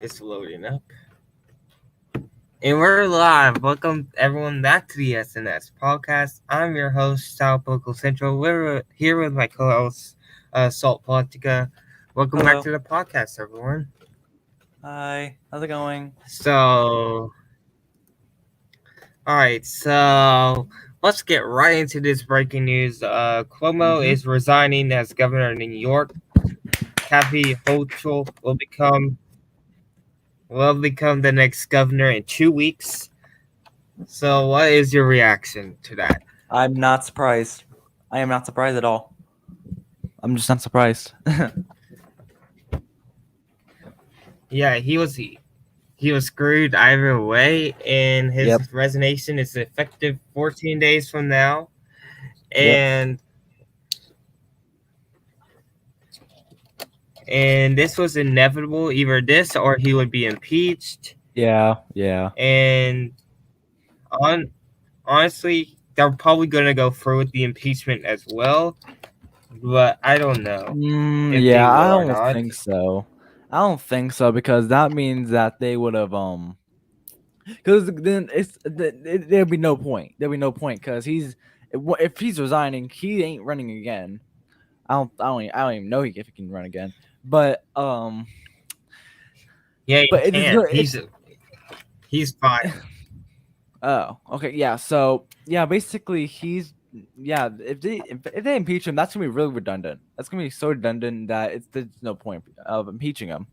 It's loading up. And we're live. Welcome everyone back to the SNS podcast. I'm your host, Sal Local Central. We're here with my co-host, Salt Politica. Welcome back Hello. to the podcast, everyone. Hi. How's it going? So let's get right into this breaking news. Cuomo is resigning as governor of New York. Kathy Hochul will become the next governor in 2 weeks. So what is your reaction to that? I'm not surprised. I am not surprised at all. I'm just not surprised. Yeah, he was screwed either way, and his resignation is effective 14 days from now. And this was inevitable, either this or he would be impeached. Yeah. And honestly, they're probably going to go through with the impeachment as well, but I don't know. Yeah, I don't think so. I don't think so because that means that they would have because then there'd be no point. There'd be no point because if he's resigning, he ain't running again. I don't even know if he can run again. But yeah, he but can. He's fine. Oh, okay, yeah. So yeah, basically if they impeach him, that's gonna be really redundant. That's gonna be so redundant that there's no point of impeaching him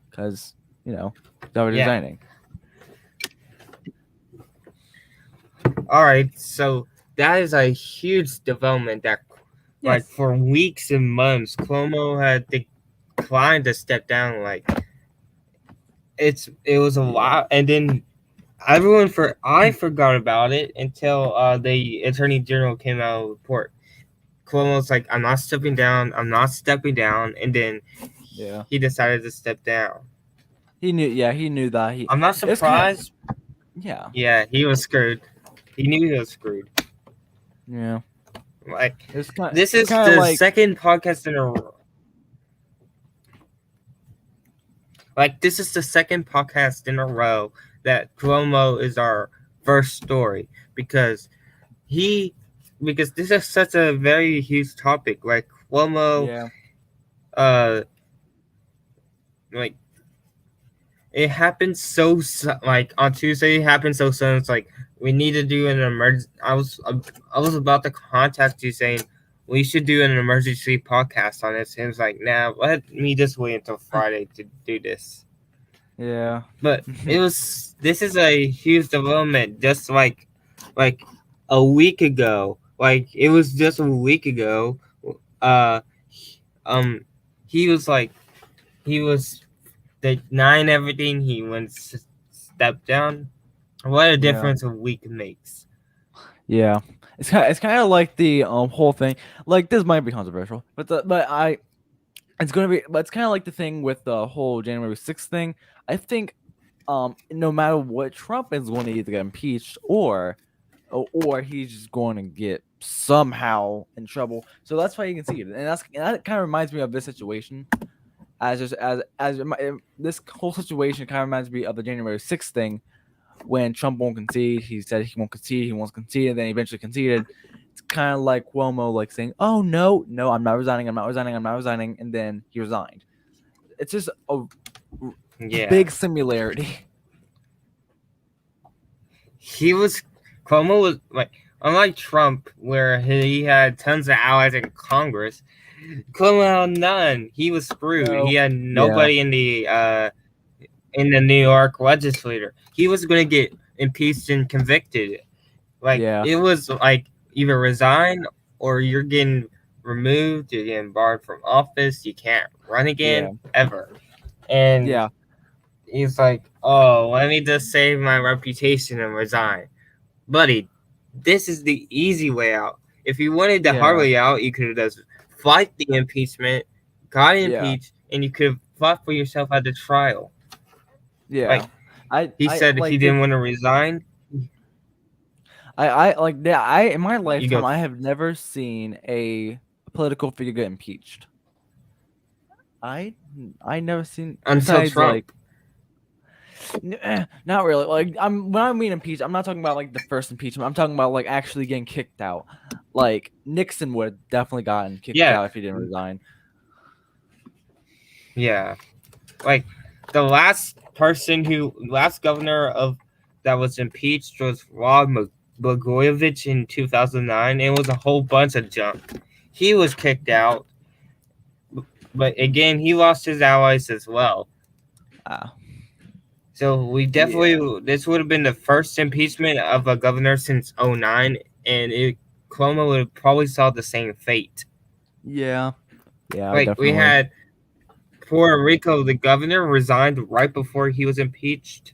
because they're already resigning. All right, so that is a huge development that, like, for weeks and months, Cuomo had declined to step down. Like, it was a lot, and then I forgot about it until the Attorney General came out with a report. Cuomo's like, I'm not stepping down, and then he decided to step down. He knew that. I'm not surprised. Yeah, he was screwed. He knew he was screwed. Yeah. Like, this is the second podcast in a row. Like, this is the second podcast in a row that Cuomo is our first story because this is such a very huge topic. Like, Cuomo, like, it happened so, like, on Tuesday, it happened so soon. It's like, we need to do an emergency. I was about to contact you saying we should do an emergency podcast on this. And it was like, nah, let me just wait until Friday to do this. Yeah. But this is a huge development. Just like a week ago, like it was just a week ago. He was denying everything. He went step down. What a difference a week makes. Yeah, it's kind of like the whole thing. Like, this might be controversial, but it's kind of like the thing with the whole January 6th thing. I think no matter what, Trump is going to either get impeached or he's just going to get somehow in trouble. So that's why you can see it, and that kind of reminds me of this situation. This whole situation kind of reminds me of the January 6th thing. When Trump won't concede, he said he won't concede, and then he eventually conceded. It's kind of like Cuomo, like saying, "Oh no, I'm not resigning, and then he resigned. It's just a big similarity. Cuomo was like, unlike Trump, where he had tons of allies in Congress. Cuomo had none. He was screwed. He had nobody in the New York legislature. He was going to get impeached and convicted. Like, it was like either resign or you're getting removed, you're getting barred from office, you can't run again ever. And he's like, oh, let me just save my reputation and resign. Buddy, this is the easy way out. If you wanted the hard way out, you could have just fight the impeachment, got impeached, and you could have fought for yourself at the trial. Yeah, like, he said if he didn't want to resign. In my lifetime, I have never seen a political figure get impeached. I never seen until Trump. Not really. Like when I mean impeach, I'm not talking about like the first impeachment. I'm talking about like actually getting kicked out. Like Nixon would have definitely gotten kicked Yeah, out if he didn't resign. yeah. Like the last governor of that was impeached was Rod Blagojevich in 2009. It was a whole bunch of junk. He was kicked out, but again, he lost his allies as well. So we definitely this would have been the first impeachment of a governor since 2009, and Cuomo would have probably saw the same fate. Yeah, like definitely. We had Puerto Rico, the governor resigned right before he was impeached,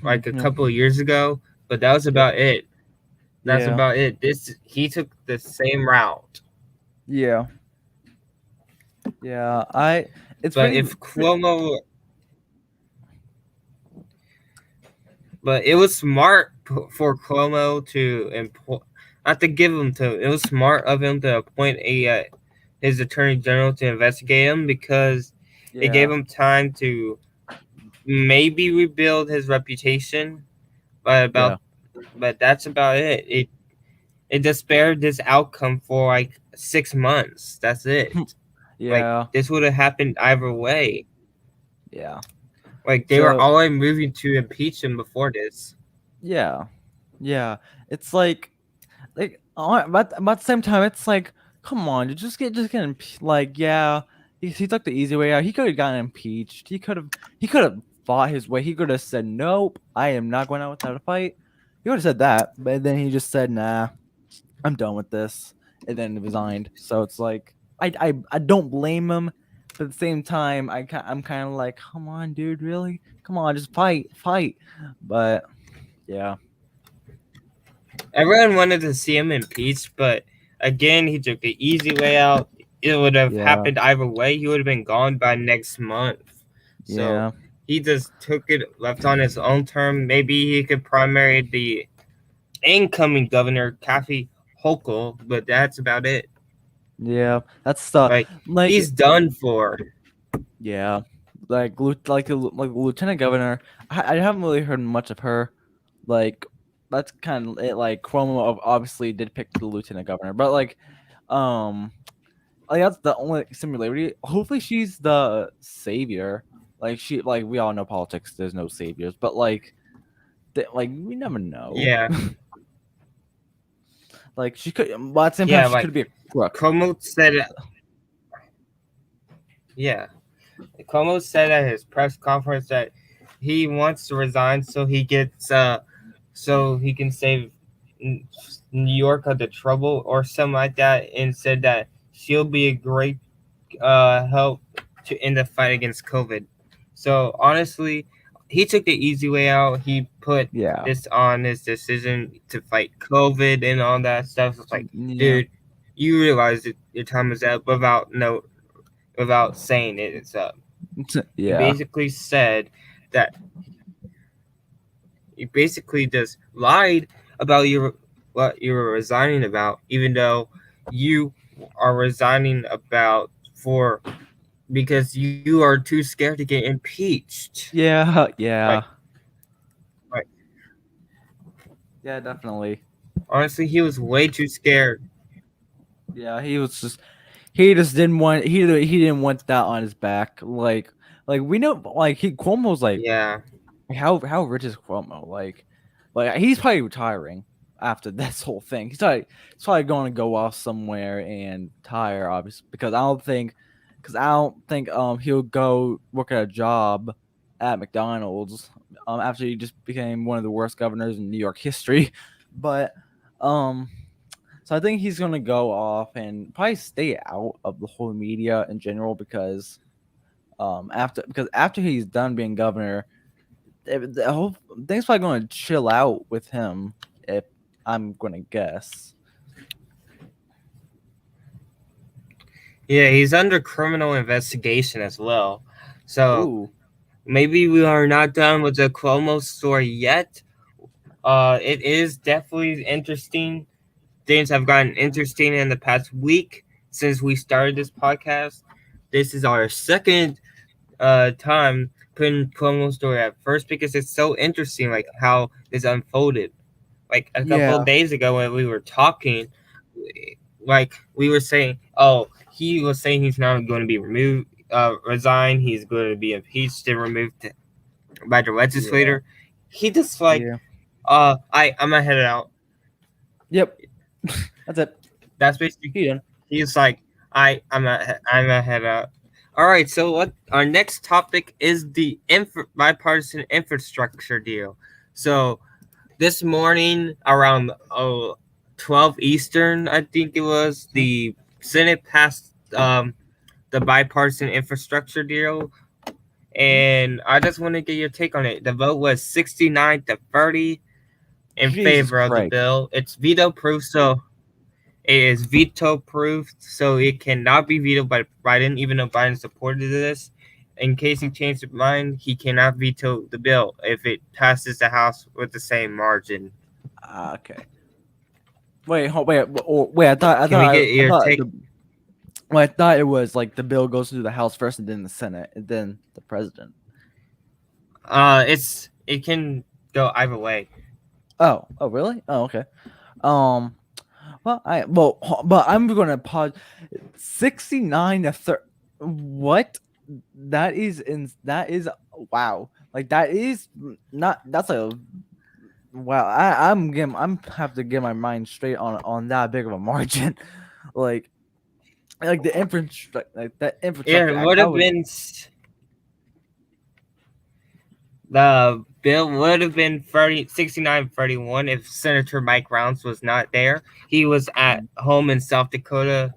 like a couple of years ago, but that was about it. That's about it. He took the same route. Yeah. It's but pretty, if Cuomo, but it was smart for Cuomo to not to give him to. It was smart of him to appoint his attorney general to investigate him because it gave him time to maybe rebuild his reputation. But that's about it. It just spared this outcome for like 6 months. That's it. Like this would have happened either way. Yeah. Like they were already moving to impeach him before this. Yeah. It's like but at the same time, it's like, come on, just get like, he took the easy way out. He could have gotten impeached. He could have fought his way. He could have said, nope, I am not going out without a fight. He would have said that, but then he just said, nah, I'm done with this, and then resigned. So it's like, I don't blame him, but at the same time, I'm kind of like, come on, dude, really? Come on, just fight. But yeah. Everyone wanted to see him impeached, but again, he took the easy way out. It would have happened either way. He would have been gone by next month. So he just took it, left on his own term. Maybe he could primary the incoming governor, Kathy Hochul, but that's about it. Yeah, that's the like he's done for. Yeah, like lieutenant governor. I haven't really heard much of her. Like that's kind of it. Like Cuomo obviously did pick the lieutenant governor, but like that's the only similarity. Hopefully she's the savior. Like we all know politics. There's no saviors, but like we never know. Yeah. Like she could, but at the same time, she could be a crook. Cuomo said, Cuomo said at his press conference that he wants to resign so he gets, so he can save New York of the trouble or something like that, and said that she'll be a great help to end the fight against COVID. So honestly, he took the easy way out. He put this on his decision to fight COVID and all that stuff. It's like, dude, you realize that your time is up without saying it's up. He basically said that you basically just lied about what you were resigning about, even though you are resigning about because you are too scared to get impeached. Yeah. Right. Yeah, definitely. Honestly, he was way too scared. Yeah, he just didn't want he didn't want that on his back. Like we know, like Cuomo's like, how rich is Cuomo? Like he's probably retiring after this whole thing. He's probably going to go off somewhere and retire, obviously, because I don't think he'll go work at a job at McDonald's after he just became one of the worst governors in New York history. But so I think he's gonna go off and probably stay out of the whole media in general because after he's done being governor, the whole thing's probably going to chill out with him, if I'm going to guess. Yeah, he's under criminal investigation as well. So maybe we are not done with the Cuomo story yet. It is definitely interesting. Things have gotten interesting in the past week since we started this podcast. This is our second time putting Cuomo's story at first because it's so interesting, like how this unfolded. Like a couple of days ago when we were talking, like we were saying, oh, he was saying he's not going to be removed, resign. He's going to be impeached and removed by the legislator. He just like, I'm gonna head out. Yep, that's it. That's basically. He's like, I'm gonna head out. All right, so what our next topic is the bipartisan infrastructure deal. So this morning around 12 Eastern, I think it was, the Senate passed the bipartisan infrastructure deal, and I just want to get your take on it. The vote was 69-30 in favor of the bill. It's veto proof, so it is veto proof, so it cannot be vetoed by Biden, even though Biden supported this. In case he changed his mind, he cannot veto the bill if it passes the House with the same margin. Okay. Wait. I thought. Can we get your take? I thought it was like the bill goes through the House first, and then the Senate, and then the president. It can go either way. Oh, really? Oh, okay. But I'm gonna pause. 69-30. What? That is wow. Like that is not. That's a wow. I'm have to get my mind straight on that big of a margin. like the infrastructure. Like that infrastructure. Yeah, it would have been. The bill would have been 69-31 if Senator Mike Rounds was not there. He was at home in South Dakota,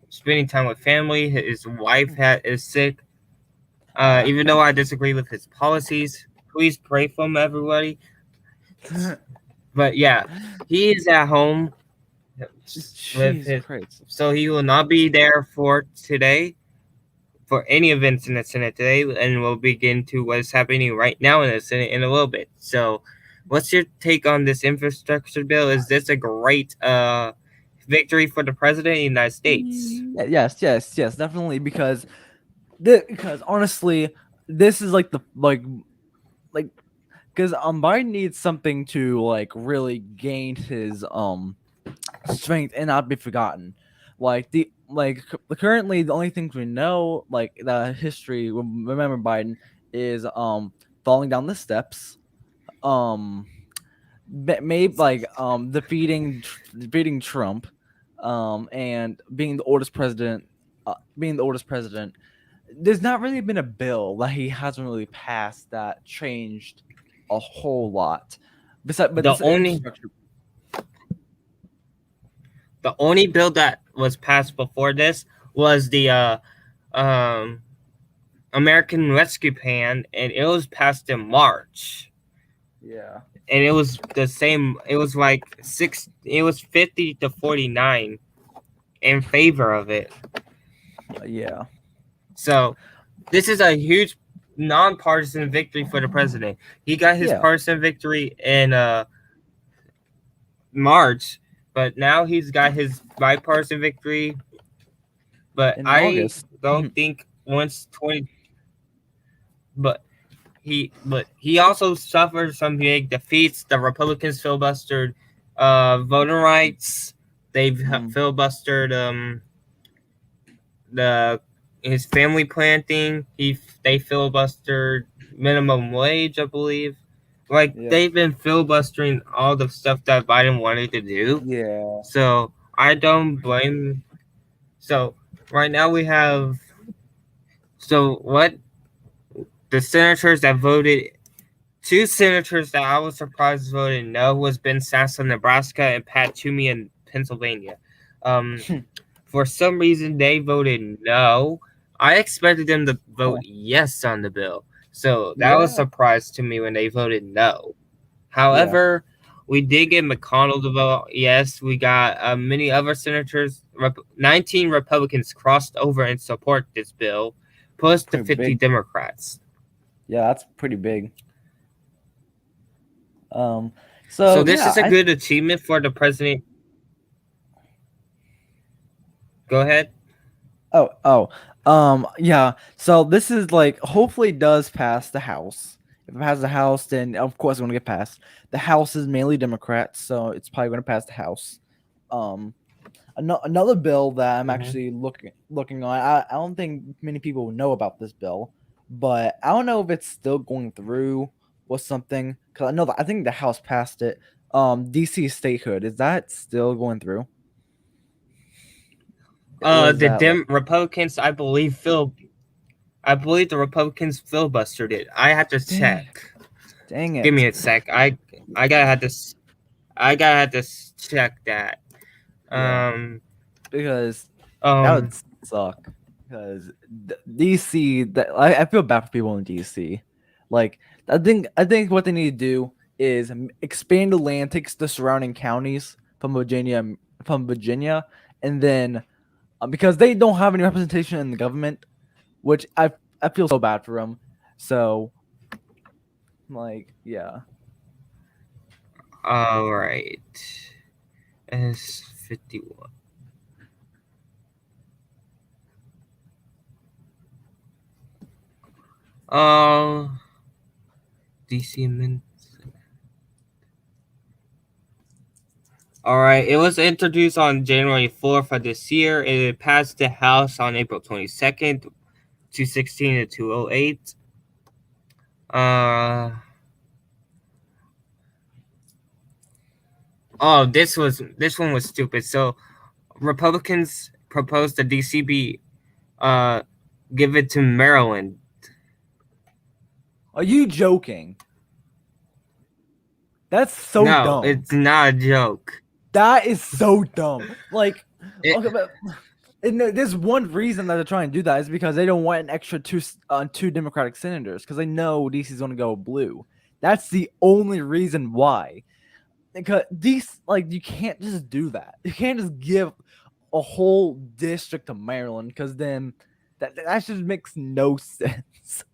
spending time with family. His wife is sick. Even though I disagree with his policies, please pray for him, everybody. But yeah, he is at home with his, so he will not be there for today. For any events in the Senate today, and we'll begin to what is happening right now in the Senate in a little bit. So, what's your take on this infrastructure bill? Is this a great victory for the president of the United States? Yes, definitely. Because honestly, this is like because Biden needs something to like really gain his strength and not be forgotten. Currently the only things we know, like the history, remember Biden is falling down the steps, maybe defeating Trump, and being the oldest president. There's not really been a bill that he hasn't really passed that changed a whole lot. The only bill that was passed before this was the American Rescue Plan, and it was passed in March. Yeah. And it was the same. It was like 50-49 in favor of it. Yeah. So this is a huge nonpartisan victory for the president. He got his partisan victory in March. But now he's got his bipartisan victory. But I don't think once 20. But he also suffered some big defeats. The Republicans filibustered voting rights. They've filibustered his family plan thing. They filibustered minimum wage, I believe. They've been filibustering all the stuff that Biden wanted to do. Yeah. So I don't blame. So right now we have. So what? The senators that voted. 2 senators that I was surprised voted no was Ben Sasse in Nebraska and Pat Toomey in Pennsylvania. For some reason they voted no. I expected them to vote yes on the bill. So that was a surprise to me when they voted no. However, we did get McConnell to vote yes. We got many other senators. 19 Republicans crossed over and support this bill, plus the 50 Democrats. Yeah, that's pretty big. So this is a good achievement for the president. Go ahead. Yeah. So this is like hopefully does pass the House. If it passes the House, then of course it's going to get passed. The House is mainly Democrats, so it's probably going to pass the House. Another bill that I'm actually looking on. I don't think many people know about this bill, but I don't know if it's still going through or something. Cause I know that I think the House passed it. DC statehood, is that still going through? Republicans, I believe the Republicans filibustered it. I have to check. Dang it! Give me a sec. I gotta have to check that. Yeah. Because that would Um. suck. Because DC, I feel bad for people in DC. Like I think what they need to do is expand the land, take the surrounding counties from Virginia, and then because they don't have any representation in the government, which I feel so bad for them. So, like, yeah. All right. S51. DC amendments. All right. It was introduced on January 4th of this year. It passed the House on April 22nd, 216 to 208. Oh, this one was stupid. So, Republicans proposed the DCB give it to Maryland. Are you joking? That's so No, dumb. it's not a joke. That is so dumb. Like, okay, but there's one reason that they're trying to do that is because they don't want an extra two Democratic senators because they know DC's going to go blue. That's the only reason why. Because you can't just do that. You can't just give a whole district to Maryland because then that just makes no sense.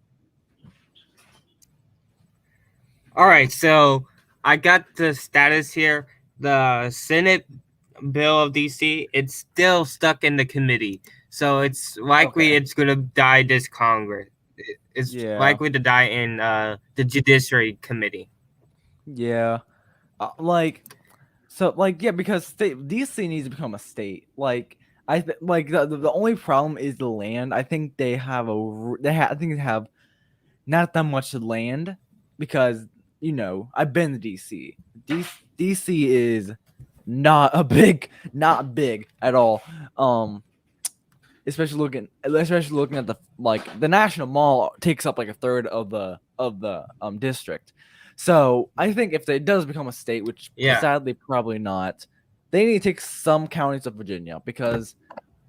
All right, so I got the status here. The Senate bill of DC, it's still stuck in the committee, so it's likely it's gonna die this Congress. It's likely to die in the Judiciary Committee. Yeah, because DC needs to become a state. Like the only problem is the land. I think they have I think they have not that much land because I've been to DC. DC is not big at all. Especially looking at the National Mall takes up like a third of the district. So I think if it does become a state, which sadly probably not, they need to take some counties of Virginia because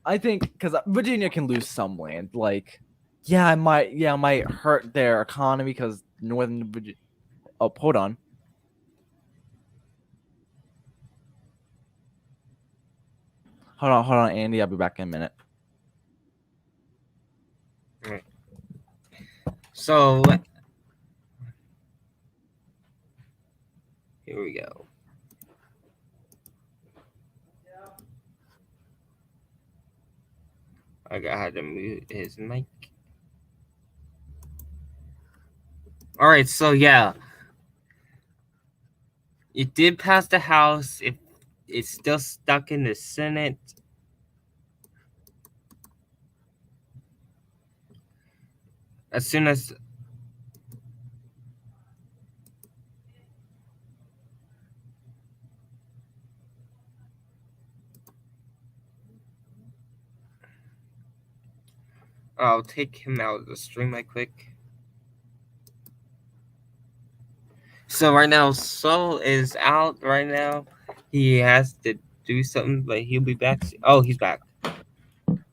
Virginia can lose some land. Like, it might hurt their economy because Northern Virginia. Oh, hold on. Hold on, Andy. I'll be back in a minute. Right. So here we go. I got to mute his mic. All right, so yeah, it did pass the House. It's still stuck in the Senate. As soon as I'll take him out of the stream right quick. So right now, Sol is out right now. He has to do something, but he'll be back. Oh, he's back.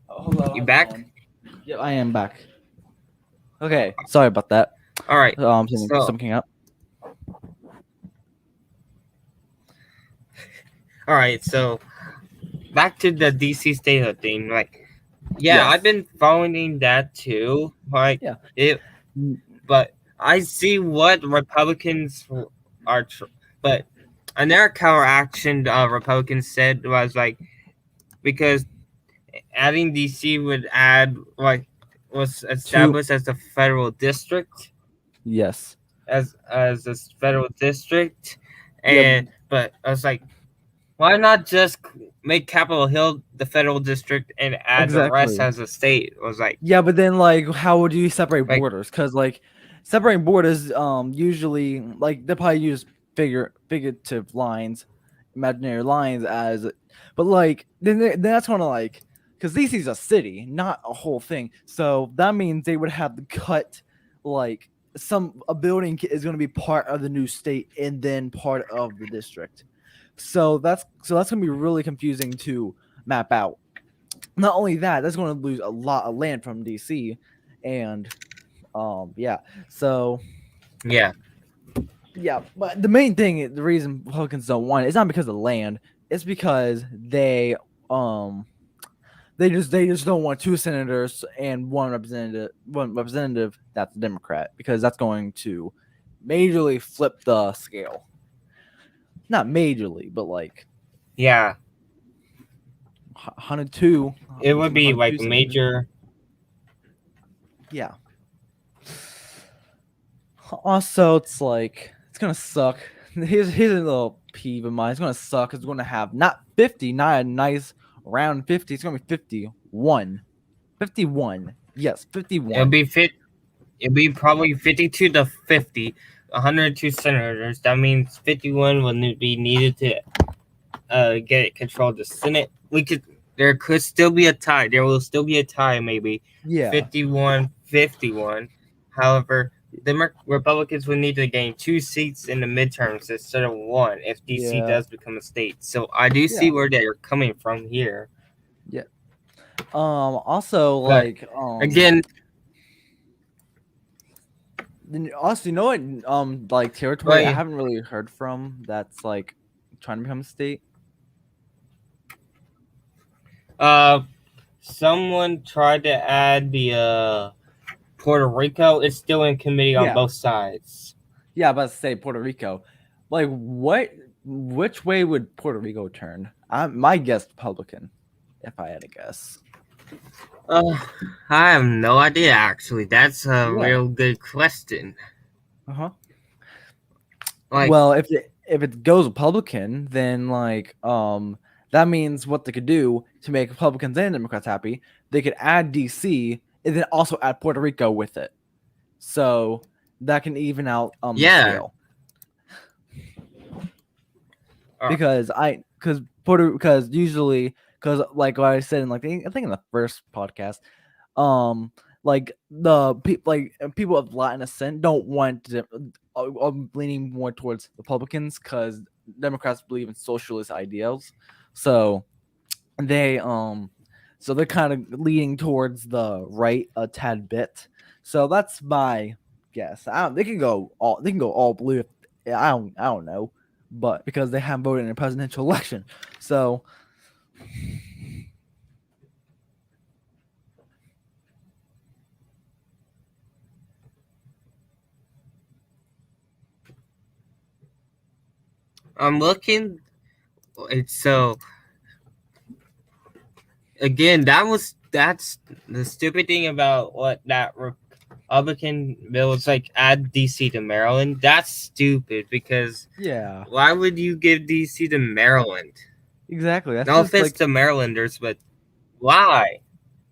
Hold on. You back? Yep, I am back. Okay, sorry about that. All right. Something up. All right, so back to the DC statehood thing. I've been following that too. But I see what Republicans are, but another counteraction Republicans said was because adding DC would add like was established as the federal district. Yes. As a federal district, Yeah. but I was like, why not just make Capitol Hill the federal district and add the rest Exactly. as a state? I was like, Yeah, but then like, how would you separate like borders? Because like, separating borders, usually like they probably use figurative lines, imaginary lines as, but like then that's kind of like, because DC's a city, not a whole thing. So that means they would have to cut like a building is going to be part of the new state and then part of the district. So that's gonna be really confusing to map out. Not only that, that's going to lose a lot of land from DC, and yeah. So yeah, yeah, but the main thing, the reason Republicans don't want it, it's not because of land. It's because they just don't want two senators and one representative that's a Democrat, because that's going to majorly flip the scale. Not majorly, but like yeah. 102. It would be 102 like a senators. major. Yeah. Also, it's like it's gonna suck. Here's a little peeve of mine. It's gonna suck. It's gonna have not 50, not a nice round 50. It's gonna be 51. 51. Yes, 51. It'll be probably 52 to 50. 102 senators. That means 51 will be needed to get control of the Senate. There could still be a tie. There will still be a tie, maybe. Yeah. 51-51. However, the Republicans would need to gain 2 seats in the midterms instead of 1 if DC does become a state. So I do see where they're coming from here. Yeah. Also, But like again. Also, you know what? Like territory I haven't really heard from that's like trying to become a state. Someone tried to add the Puerto Rico. It's still in committee on both sides. Yeah, I was about to say Puerto Rico. Like, which way would Puerto Rico turn? My guess, Republican, if I had to guess. I have no idea, actually. That's a real good question. Like, well, if it goes Republican, then like that means what they could do to make Republicans and Democrats happy, they could add DC and then also add Puerto Rico with it. So that can even out the scale. Because usually like what I said in like I think in the first podcast, like people of Latin descent don't want to, leaning more towards Republicans because Democrats believe in socialist ideals, so they're kind of leaning towards the right a tad bit. So that's my guess. They can go all blue. I don't know, but because they haven't voted in a presidential election, so. I'm looking. So again, that's the stupid thing about what that Republican bill is like. Add DC to Maryland. That's stupid because why would you give DC to Maryland? Exactly. That's no offense to Marylanders, but why?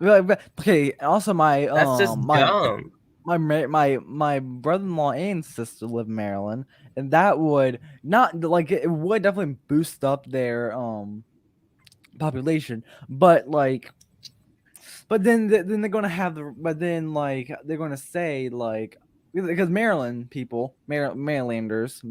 Okay. Also, that's just dumb. My brother-in-law and sister live in Maryland, and that would not like it would definitely boost up their population, but then they're gonna have they're gonna say like, because Maryland people, Marylanders,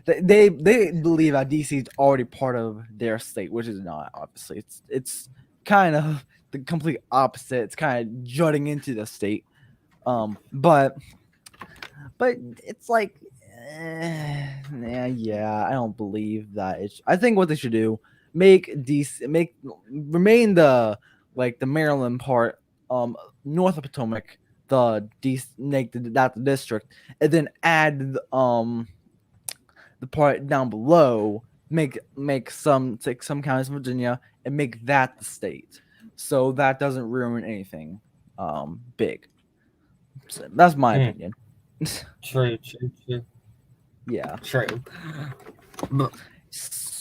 they believe that DC is already part of their state, which is not. Obviously, it's kind of the complete opposite. It's kind of jutting into the state, but it's like, yeah, I don't believe that. I think what they should do, remain the Maryland part, north of Potomac, make that the district, and then add the part down below, take some counties in Virginia and make that the state, so that doesn't ruin anything big. So that's my opinion. True. Yeah. True. But,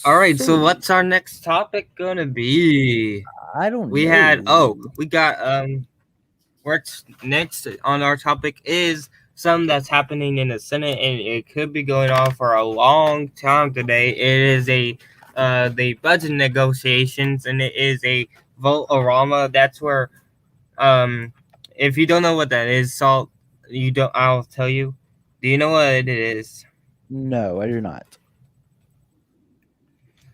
all right. So So what's our next topic gonna be? I don't We had. know. Oh, we got. What's next on our topic is something that's happening in the Senate, and it could be going on for a long time today. It is the budget negotiations, and it is a Vote-o-Rama. That's where if you don't know what that is, Salt, you don't. I'll tell you. Do you know what it is? No, I do not.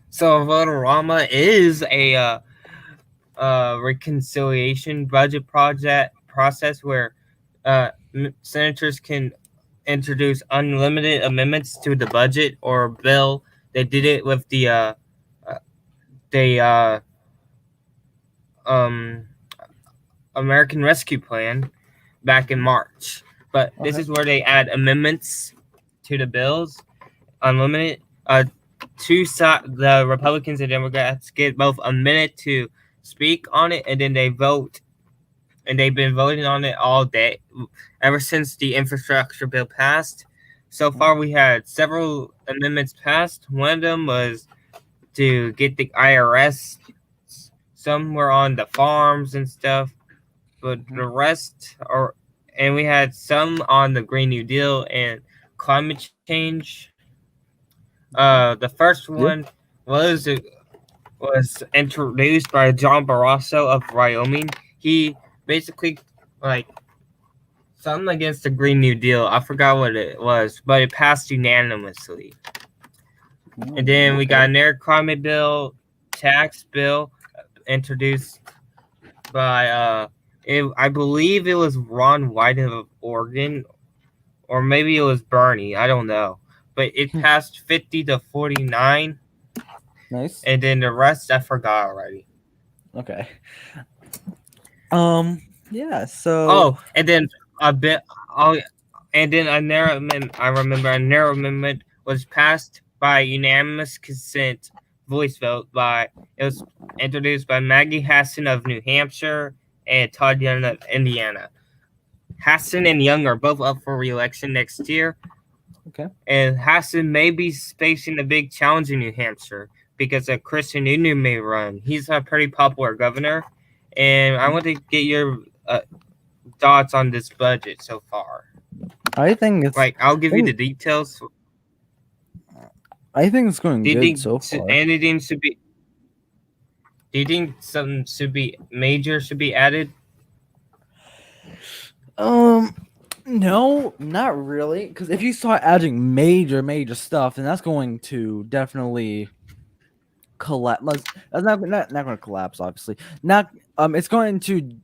So Vote-o-Rama is a reconciliation budget project process where senators can introduce unlimited amendments to the budget or bill. They did it with the um, American Rescue Plan back in March. But this Okay. is where they add amendments to the bills, unlimited. The Republicans and Democrats get both a minute to speak on it, and then they vote. And they've been voting on it all day, ever since the infrastructure bill passed. So far, we had several amendments passed. One of them was to get the IRS. Some were on the farms and stuff, but the rest are, and we had some on the Green New Deal and climate change. The first Yeah. one was was introduced by John Barrasso of Wyoming. He basically like something against the Green New Deal. I forgot what it was, but it passed unanimously. And then we got another climate bill, tax bill introduced by I believe it was Ron White of Oregon, or maybe it was Bernie. I don't know, but it passed 50-49. Nice. And then the rest I forgot already. Okay. Yeah. So. Oh, and then a bit. Oh, and then a narrow amendment. I remember a narrow amendment was passed by unanimous consent, voice vote. It was introduced by Maggie Hassan of New Hampshire and Todd Young of Indiana. Hassan and Young are both up for re-election next year. Okay. And Hassan may be facing a big challenge in New Hampshire because Chris Sununu may run. He's a pretty popular governor, and I want to get your thoughts on this budget so far. I think it's. I'll give you the details. I think it's going Do you good think so far. anything should be? Do you think something should be major should be added? No, not really. Because if you start adding major stuff, then that's going to definitely collapse. That's not going to collapse. Obviously, not. It's going to.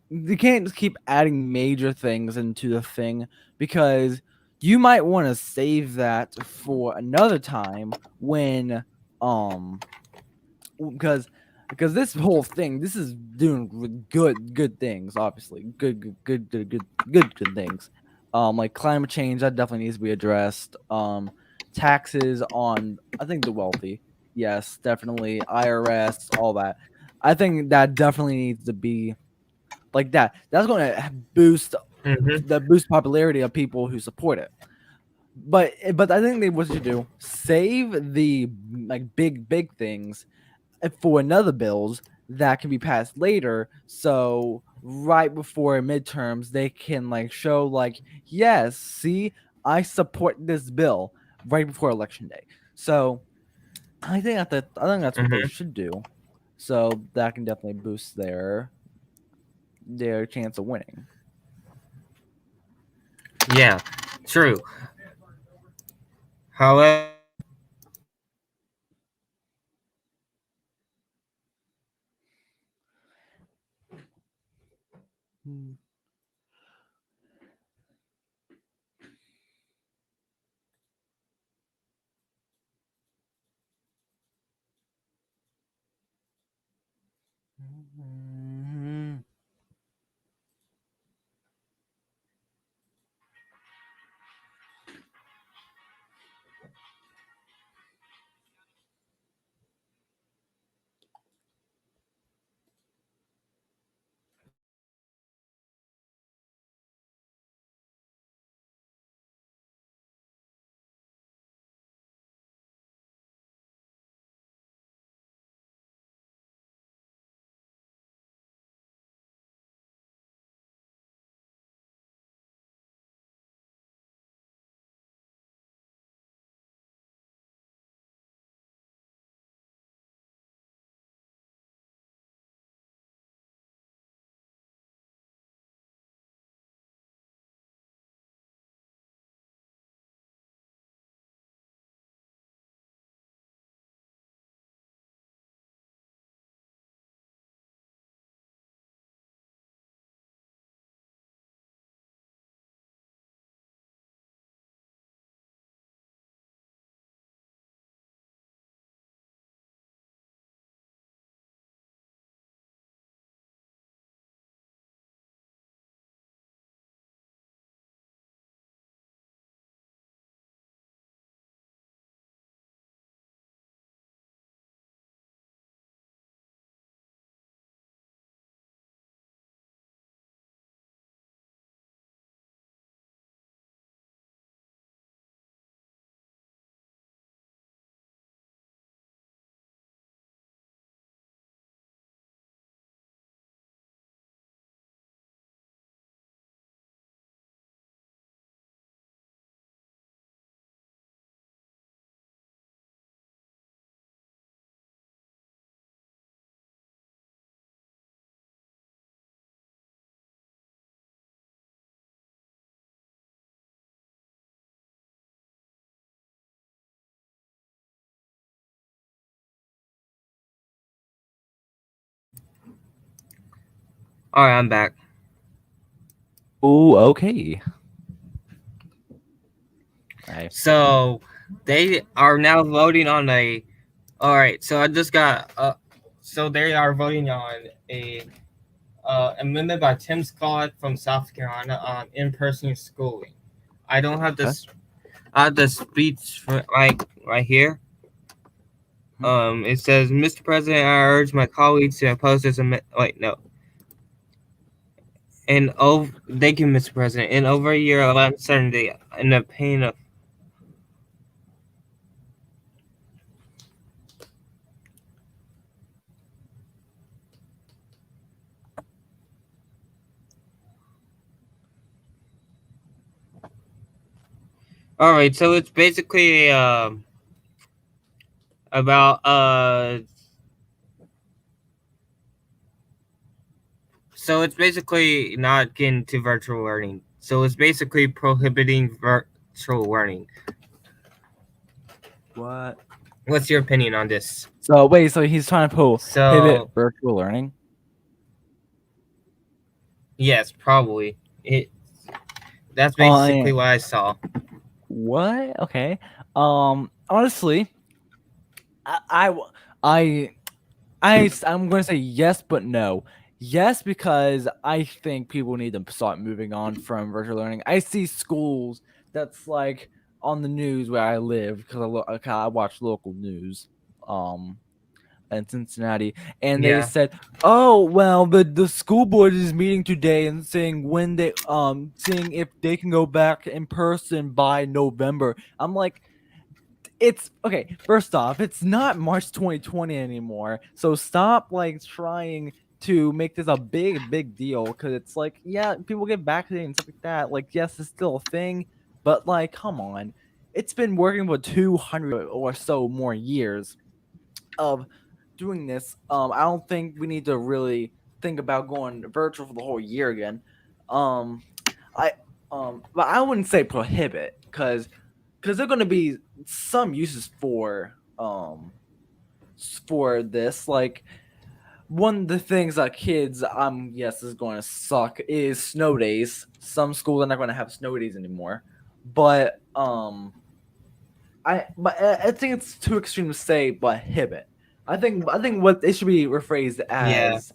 You can't just keep adding major things into the thing, because you might want to save that for another time when because this whole thing, this is doing good things, obviously good things, like climate change that definitely needs to be addressed, taxes on, I think, the wealthy, yes, definitely, IRS, all that. I think that definitely needs to be like that. That's going to boost boost popularity of people who support it. But I think they what you do, save the like big things for another bills that can be passed later, so right before midterms they can like show like, yes, see, I support this bill right before election day. So I think that's what they should do, so that can definitely boost their chance of winning. Yeah, true. However, All right, I'm back. Oh, okay. So they are now voting on a. All right, so I just got. So they are voting on a amendment by Tim Scott from South Carolina on in-person schooling. I don't have this. I have the speech right here. It says, "Mr. President, I urge my colleagues to oppose this amendment." Wait, no. Thank you, Mr. President. In over a year of uncertainty and the pain of. All right, so it's basically about so it's basically not getting to virtual learning. So it's basically prohibiting virtual learning. What? What's your opinion on this? So wait, so he's trying to prohibit virtual learning? Yes, probably. That's basically what I saw. What? Okay. Honestly, I'm gonna say yes, but no. Yes, because I think people need to start moving on from virtual learning. I see schools that's like on the news where I live because I watch local news, in Cincinnati, and they said, "Oh, well, the school board is meeting today and saying when they seeing if they can go back in person by November." I'm like, it's okay. First off, it's not March 2020 anymore, so stop like trying to make this a big deal because it's like, yeah, people get vaccinated and stuff like that. Like, yes, it's still a thing, but like, come on, it's been working for 200 or so more years of doing this. I don't think we need to really think about going virtual for the whole year again. I but I wouldn't say prohibit because there are going to be some uses for this. Like, one of the things that kids, yes, is going to suck is snow days. Some schools are not going to have snow days anymore, but I think it's too extreme to say prohibit. I think what it should be rephrased as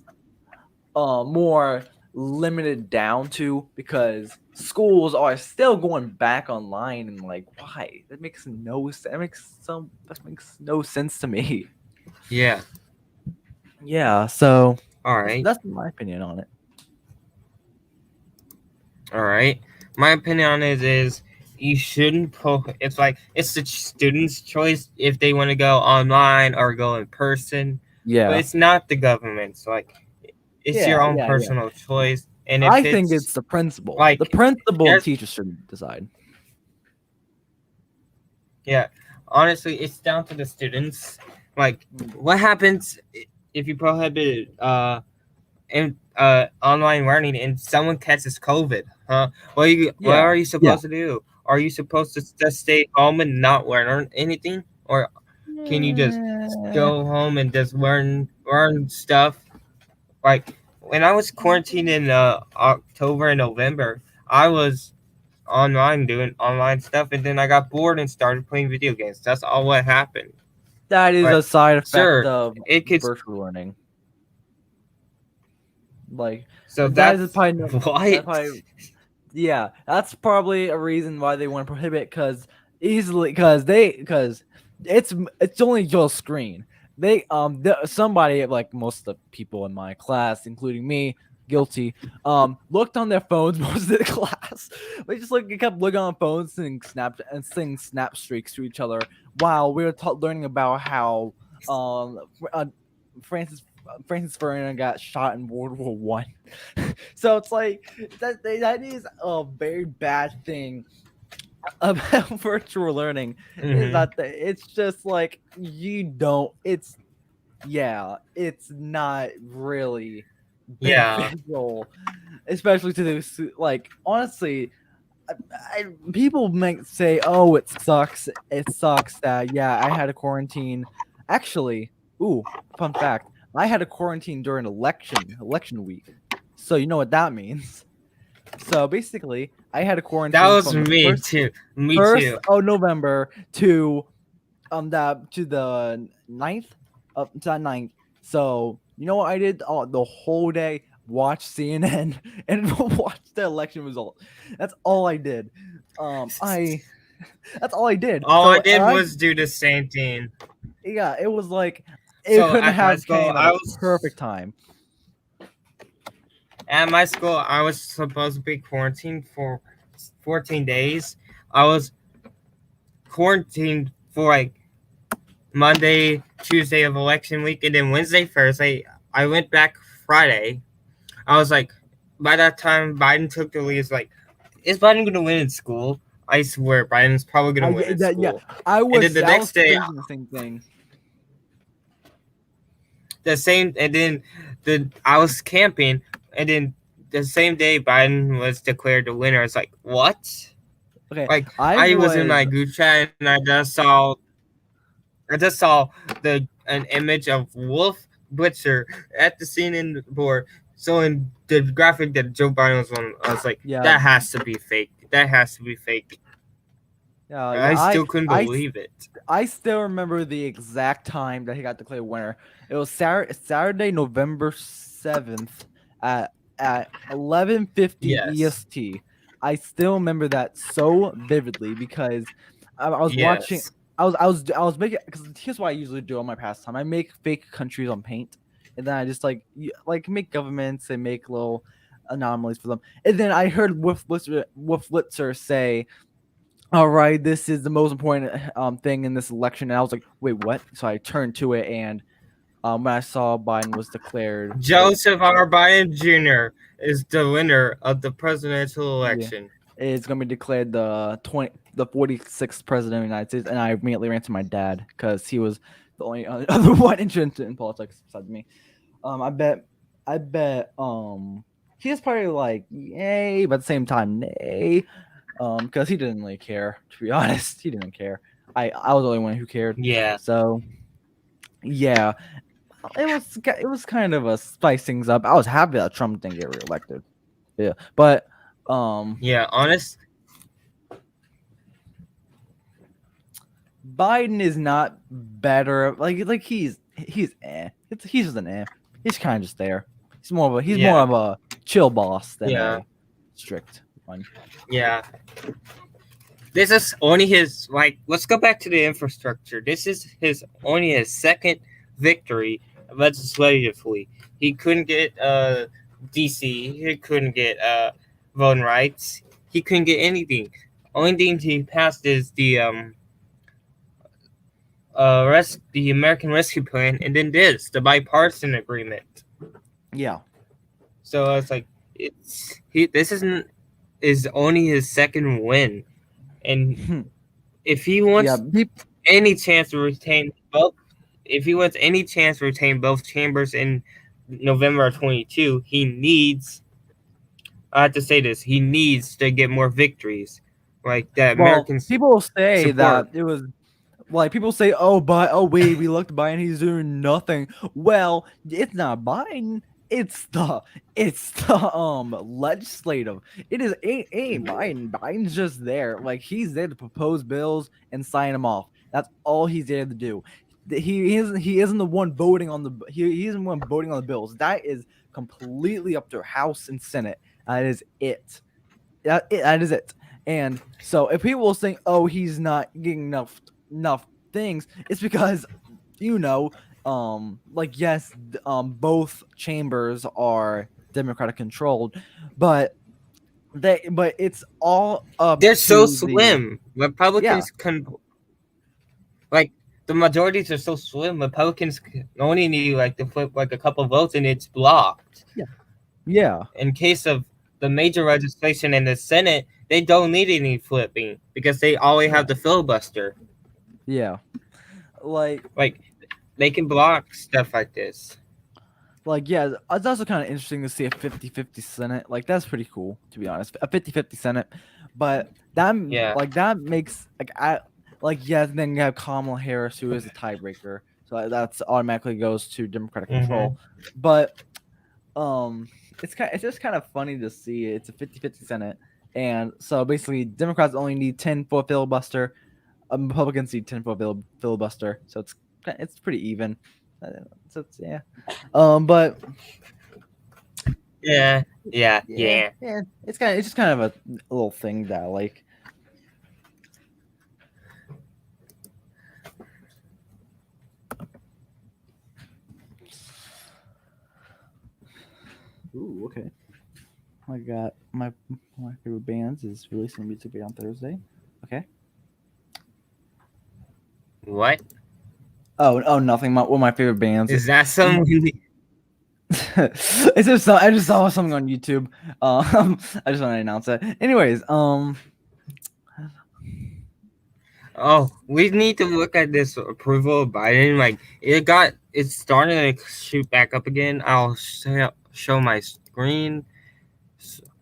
more limited down to, because schools are still going back online, and like, why? That makes no sense to me. Yeah. Yeah, so all right. That's my opinion on it. All right. My opinion on it is you shouldn't it's like it's the student's choice if they want to go online or go in person. Yeah. But it's not the government's. Like, it's your own personal choice. And if I think it's the principal. Like, the principal and teacher should decide. Yeah. Honestly, it's down to the students. Like, what happens if you prohibit online learning and someone catches COVID? Huh? What are you supposed to do? Are you supposed to just stay home and not learn anything, or can you just go home and just learn stuff? Like, when I was quarantined in October and November, I was online doing online stuff, and then I got bored and started playing video games. That's all what happened. That is a side effect of virtual learning. Like, so that's probably yeah, that's probably a reason why they want to prohibit, because it's only your screen. They somebody, like most of the people in my class, including me, guilty, looked on their phones most of the class. They just kept looking on phones and sing snap streaks to each other while we were learning about how Francis Ferdinand got shot in World War One. So it's like that is a very bad thing about virtual learning. Is that it's just like it's not really beneficial, especially to those, like, honestly. People might say, "Oh, it sucks. It sucks that I had a quarantine." Actually, fun fact: I had a quarantine during election week. So you know what that means. So basically, I had a quarantine. That was from the me first, too. Me first too. of November to the 9th of to that 9th. So you know what I did the whole day? Watch CNN and watch the election result. That's all I did. That's all I did. All So I did was do the same thing. yeah, it was like it So couldn't at my have school, came at a perfect time. At my school, I was supposed to be quarantined for 14 days. I was quarantined for like Monday, Tuesday of election week, and then Wednesday, Thursday. I went back Friday. I was like, by that time, Biden took the lead. It's like, is Biden going to win in school? I swear, Biden's probably going to win in school. Yeah, I and then the next day, thinking the same thing. I was camping, and then the same day Biden was declared the winner. It's like, what? Okay, like I was in my group chat and I just saw an image of Wolf Blitzer at the CNN board showing the graphic that Joe Biden was on. I was like, that has to be fake. That has to be fake. I still couldn't believe it. I still remember the exact time that he got declared winner. It was Saturday, November 7th at 11:50 EST. I still remember that so vividly because I was watching. I was making, because here's what I usually do on my pastime. I make fake countries on Paint, and then I just like make governments and make little anomalies for them. And then I heard Wolf Blitzer say, all right, this is the most important thing in this election. And I was like, wait, what? So I turned to it, and when I saw Biden was declared, Joseph R. Biden Jr. is the winner of the presidential election. It's going to be declared the 46th president of the United States. And I immediately ran to my dad because he was the only other one interested in politics besides me. I bet he was probably like, yay, but at the same time, nay. Because he didn't really care, to be honest. He didn't care. I was the only one who cared. Yeah. So, yeah, it was kind of a spice things up. I was happy that Trump didn't get reelected. Yeah, but yeah, honest. Biden is not better. Like he's he's just an eh. He's kind of just there. He's more of a chill boss than a strict one. Yeah. This is only his, let's go back to the infrastructure. This is only his second victory legislatively. He couldn't get DC. He couldn't get voting rights. He couldn't get anything. Only thing he passed is the American Rescue Plan, and then the bipartisan agreement. Yeah. So it's like this is only his second win. And if he wants any chance to retain both, chambers in November of 2022, he needs. I have to say this: he needs to get more victories, like that. Americans. People say that it was like people say, we looked Biden, he's doing nothing. Well, it's not Biden. It's the legislative. It is ain't Biden. Biden's just there. Like, he's there to propose bills and sign them off. That's all he's there to do. He isn't the one voting on he isn't the one voting on the bills. That is completely up to House and Senate. That is it. That is it. And so if people think, he's not getting enough things, it's because both chambers are Democratic controlled, but it's all up. They're so slim. Republicans the majorities are so slim. Republicans only need to flip a couple votes and it's blocked. Yeah. In case of the major legislation in the Senate, they don't need any flipping because they always have the filibuster. Yeah. They can block stuff like this. It's also kind of interesting to see a 50-50 Senate. That's pretty cool, to be honest. A 50-50 Senate. But that makes then you have Kamala Harris, who is a tiebreaker. So that's automatically goes to Democratic control. But it's just kind of funny to see. It's a 50-50 Senate, and so basically Democrats only need 10 for filibuster, Republicans need 10 for filibuster, so it's pretty even. So it's, yeah, but yeah. it's just kind of a little thing that like. Ooh, okay. I got my favorite bands is releasing a music video on Thursday. Okay. What? Oh, nothing. One of my favorite bands. Is that some? It's just I just saw something on YouTube. I just want to announce it. Anyways, Oh, we need to look at this approval of Biden. Like it's starting to shoot back up again. I'll show my screen.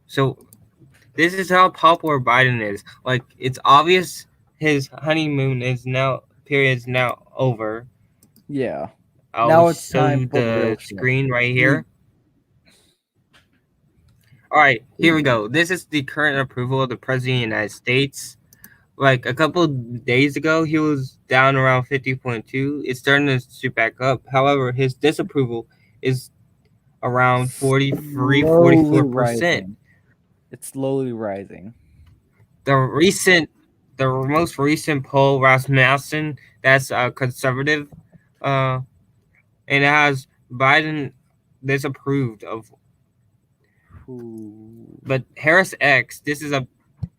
So this is how popular Biden is. Like it's obvious his honeymoon period is now over. Yeah. I'll now it's show time you for the screen right here. All right, here we go. This is the current approval of the President of the United States. Like a couple of days ago, he was down around 50.2. It's starting to shoot back up. However, his disapproval is around 44%. It's slowly rising. The most recent poll, Rasmussen, that's conservative, and it has Biden disapproved of. But Harris X, this is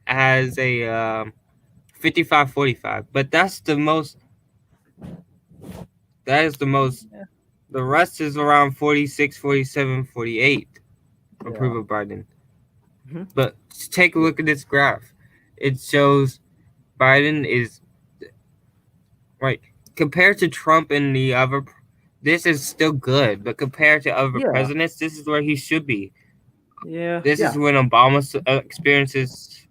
has a 55-45, but that's the most. That is the most. Yeah. The rest is around 46, 47, 48. Approve of Biden. Mm-hmm. But take a look at this graph. It shows Biden is right compared to Trump and the other. This is still good, but compared to other presidents, this is where he should be. Yeah. This is when Obama experiences.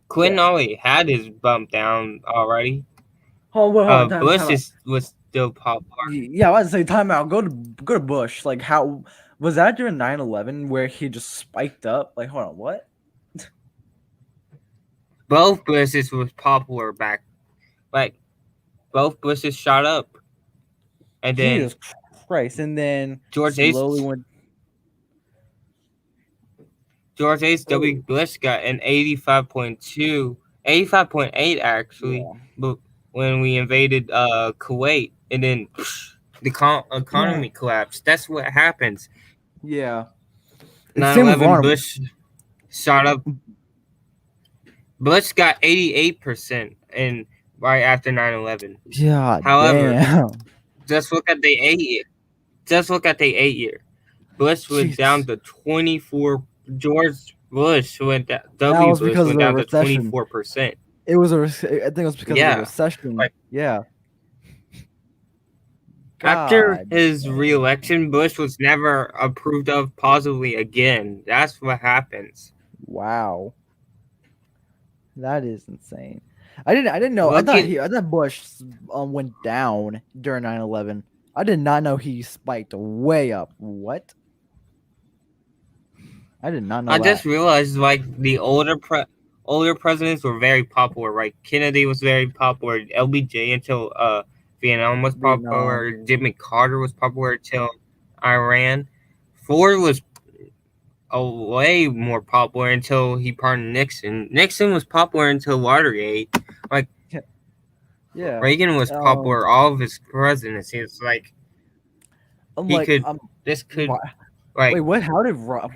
Clinton already had his bump down already. Hold on, Bush was still popular. Yeah, I was to say time out. Go to Bush. Like how was that during 9/11 where he just spiked up? Like hold on, what? Both Bushes was popular back, like both Bushes shot up, and then Jesus Christ, and then George H.W. Bush got an 85.8 actually, but when we invaded Kuwait, and then the economy collapsed. That's what happens. Yeah. 9/11 Bush shot up. Bush got 88% and right after 9/11. Yeah. However, just look at the 8 year. Just look at the 8 year. Bush went down to 24. George Bush went down. Bush went down to 24%. It was I think it was because of the recession. Like, yeah. After his re-election, Bush was never approved of positively again. That's what happens. Wow. That is insane. I didn't know. I thought Bush went down during 9/11. I did not know he spiked way up. What? I did not know. I just realized like the older presidents were very popular. Right, Kennedy was very popular. LBJ until Vietnam was popular. Jimmy Carter was popular until Iran. Ford was way more popular until he pardoned Nixon. Nixon was popular until Watergate. Like, Reagan was popular all of his presidency. It's like this could. Like, wait, what? How did Ronald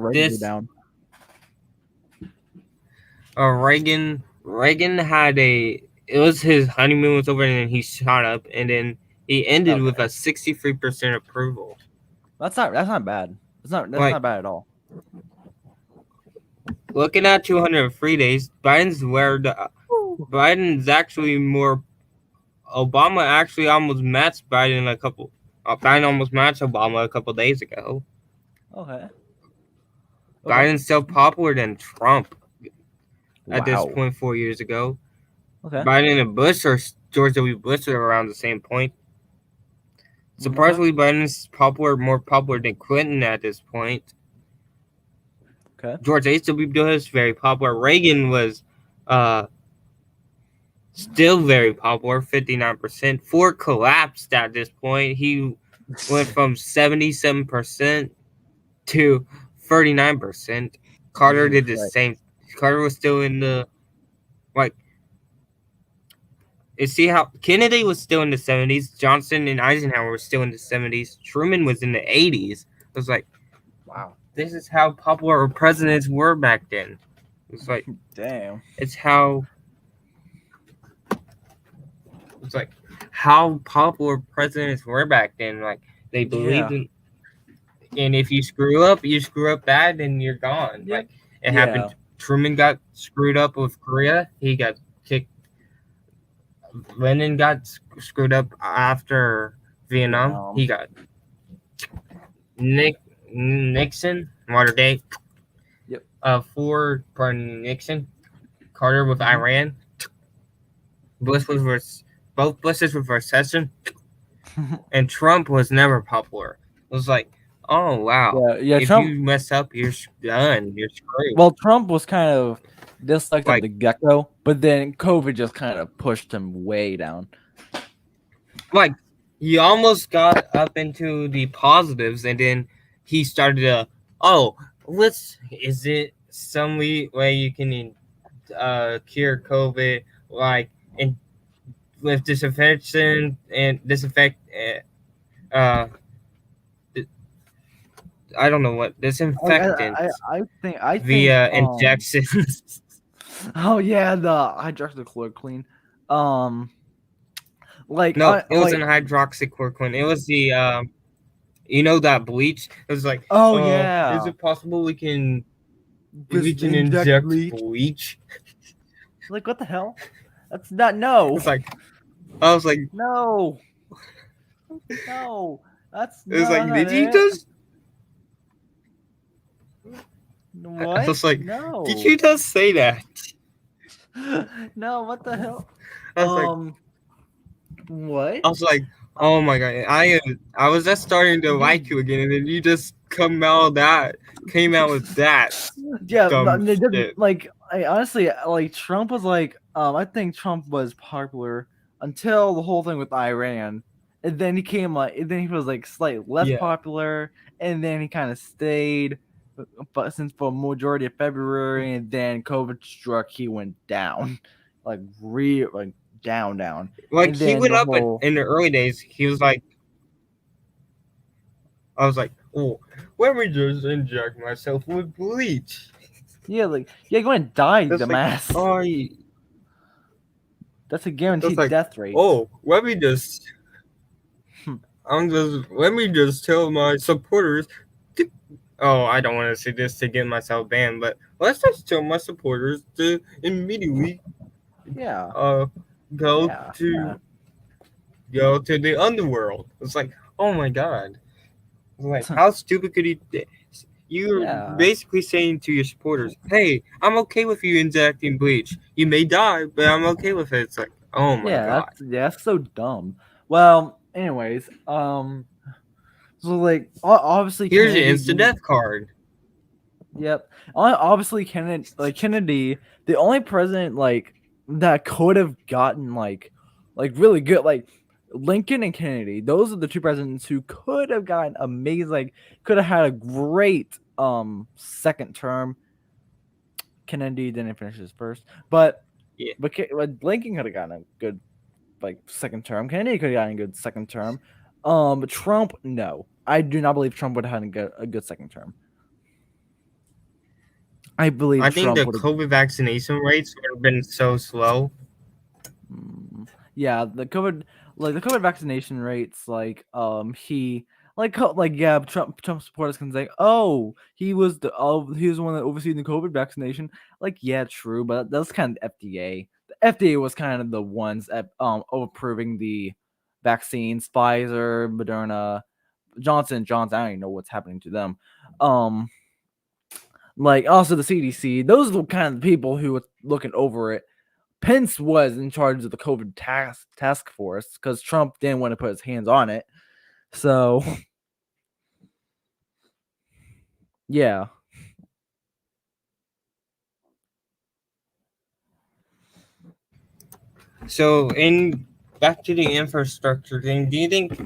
Reagan go down? Reagan had it was his honeymoon was over, and then he shot up, and then he ended with a 63% approval. That's not bad. That's not bad at all. Looking at 203 days, Biden's actually more. Obama actually almost matched Biden Biden almost matched Obama a couple days ago. Okay. Biden's still popular than Trump at this point 4 years ago. Okay. Biden and Bush or George W. Bush are around the same point. Surprisingly, Biden's more popular than Clinton at this point. Okay. George H.W. Bush very popular. Reagan was still very popular, 59%. Ford collapsed at this point. He went from 77% to 39%. Carter did the same. Carter was still in the you see how Kennedy was still in the 70s, Johnson and Eisenhower were still in the 70s, Truman was in the 80s. It was like, wow, this is how popular presidents were back then. It's like, damn. It's like how popular presidents were back then. Like they believed in, and if you screw up bad, and you're gone. Yep. Like it happened. Truman got screwed up with Korea. He got kicked. Lenin got screwed up after Vietnam. He got Nixon, Watergate. Yep. Ford, Nixon, Carter with Iran. Bush was both Bushes with recession, and Trump was never popular. It was like, oh wow, yeah. If Trump, you mess up, you're done. You're screwed. Well, Trump was kind of disliked at the get-go, but then COVID just kind of pushed him way down. Like he almost got up into the positives, and then he started to, is it some way you can cure COVID, like and with disinfection and disinfect I don't know what disinfectant. I think via injections. Oh yeah, the hydroxychloroquine. Like no, it wasn't hydroxychloroquine. It was the that bleach. It was like, yeah. Is it possible we can inject bleach? Like what the hell? That's not It's like I was like no, that's. It's like did you just? What? I was like, no. Did you just say that? No, what the hell? I was like, what? I was like, oh my god, I was just starting to like you again, and then you just came out with that. Yeah, like I honestly like Trump was like, I think Trump was popular until the whole thing with Iran, and then he was like slightly less popular, and then he kind of stayed. But since for majority of February, and then COVID struck, he went down, like down. Like and he went up in the early days. He was like, I was like, oh, let me just inject myself with bleach. Yeah, like go and die, dumbass. Like, that's a guaranteed death rate. Oh, let me just tell my supporters. I don't want to say this to get myself banned, but let's just tell my supporters to immediately go to the underworld. It's like, oh my god. It's like, how stupid could you? You're basically saying to your supporters, "Hey, I'm okay with you injecting bleach. You may die, but I'm okay with it." It's like, oh my god. That's so dumb. Well, anyways, so like obviously here's your instant death card. Yep. Obviously Kennedy, the only president like that could have gotten like really good, like Lincoln and Kennedy. Those are the two presidents who could have gotten amazing, like could have had a great second term. Kennedy didn't finish his first, but Lincoln could have gotten a good like second term. Kennedy could have gotten a good second term. But Trump, no. I do not believe Trump would have had a good second term. I think the COVID vaccination rates would have been so slow. Yeah, the COVID vaccination rates, like Trump supporters can say, oh, he was the one that overseeing the COVID vaccination. Like, yeah, true, but that's kind of FDA. The FDA was kind of the ones at approving the vaccines. Pfizer, Moderna, Johnson & Johnson, I don't even know what's happening to them. Like also the CDC, those are the kind of people who were looking over it. Pence was in charge of the COVID task force because Trump didn't want to put his hands on it. So yeah. So, in back to the infrastructure thing, do you think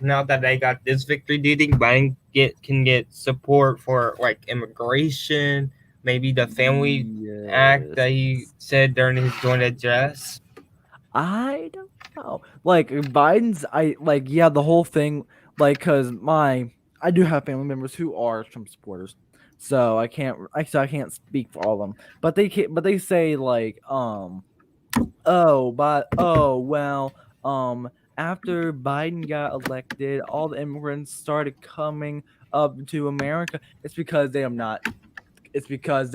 now that they got this victory, do you think Biden can get support for like immigration, maybe the Family Act Yes. that he said during his joint address? I don't know. Like Biden's, the whole thing. Like, cause I do have family members who are Trump supporters, so I can't speak for all of them. But they say like, well, after Biden got elected, all the immigrants started coming up to America. It's because they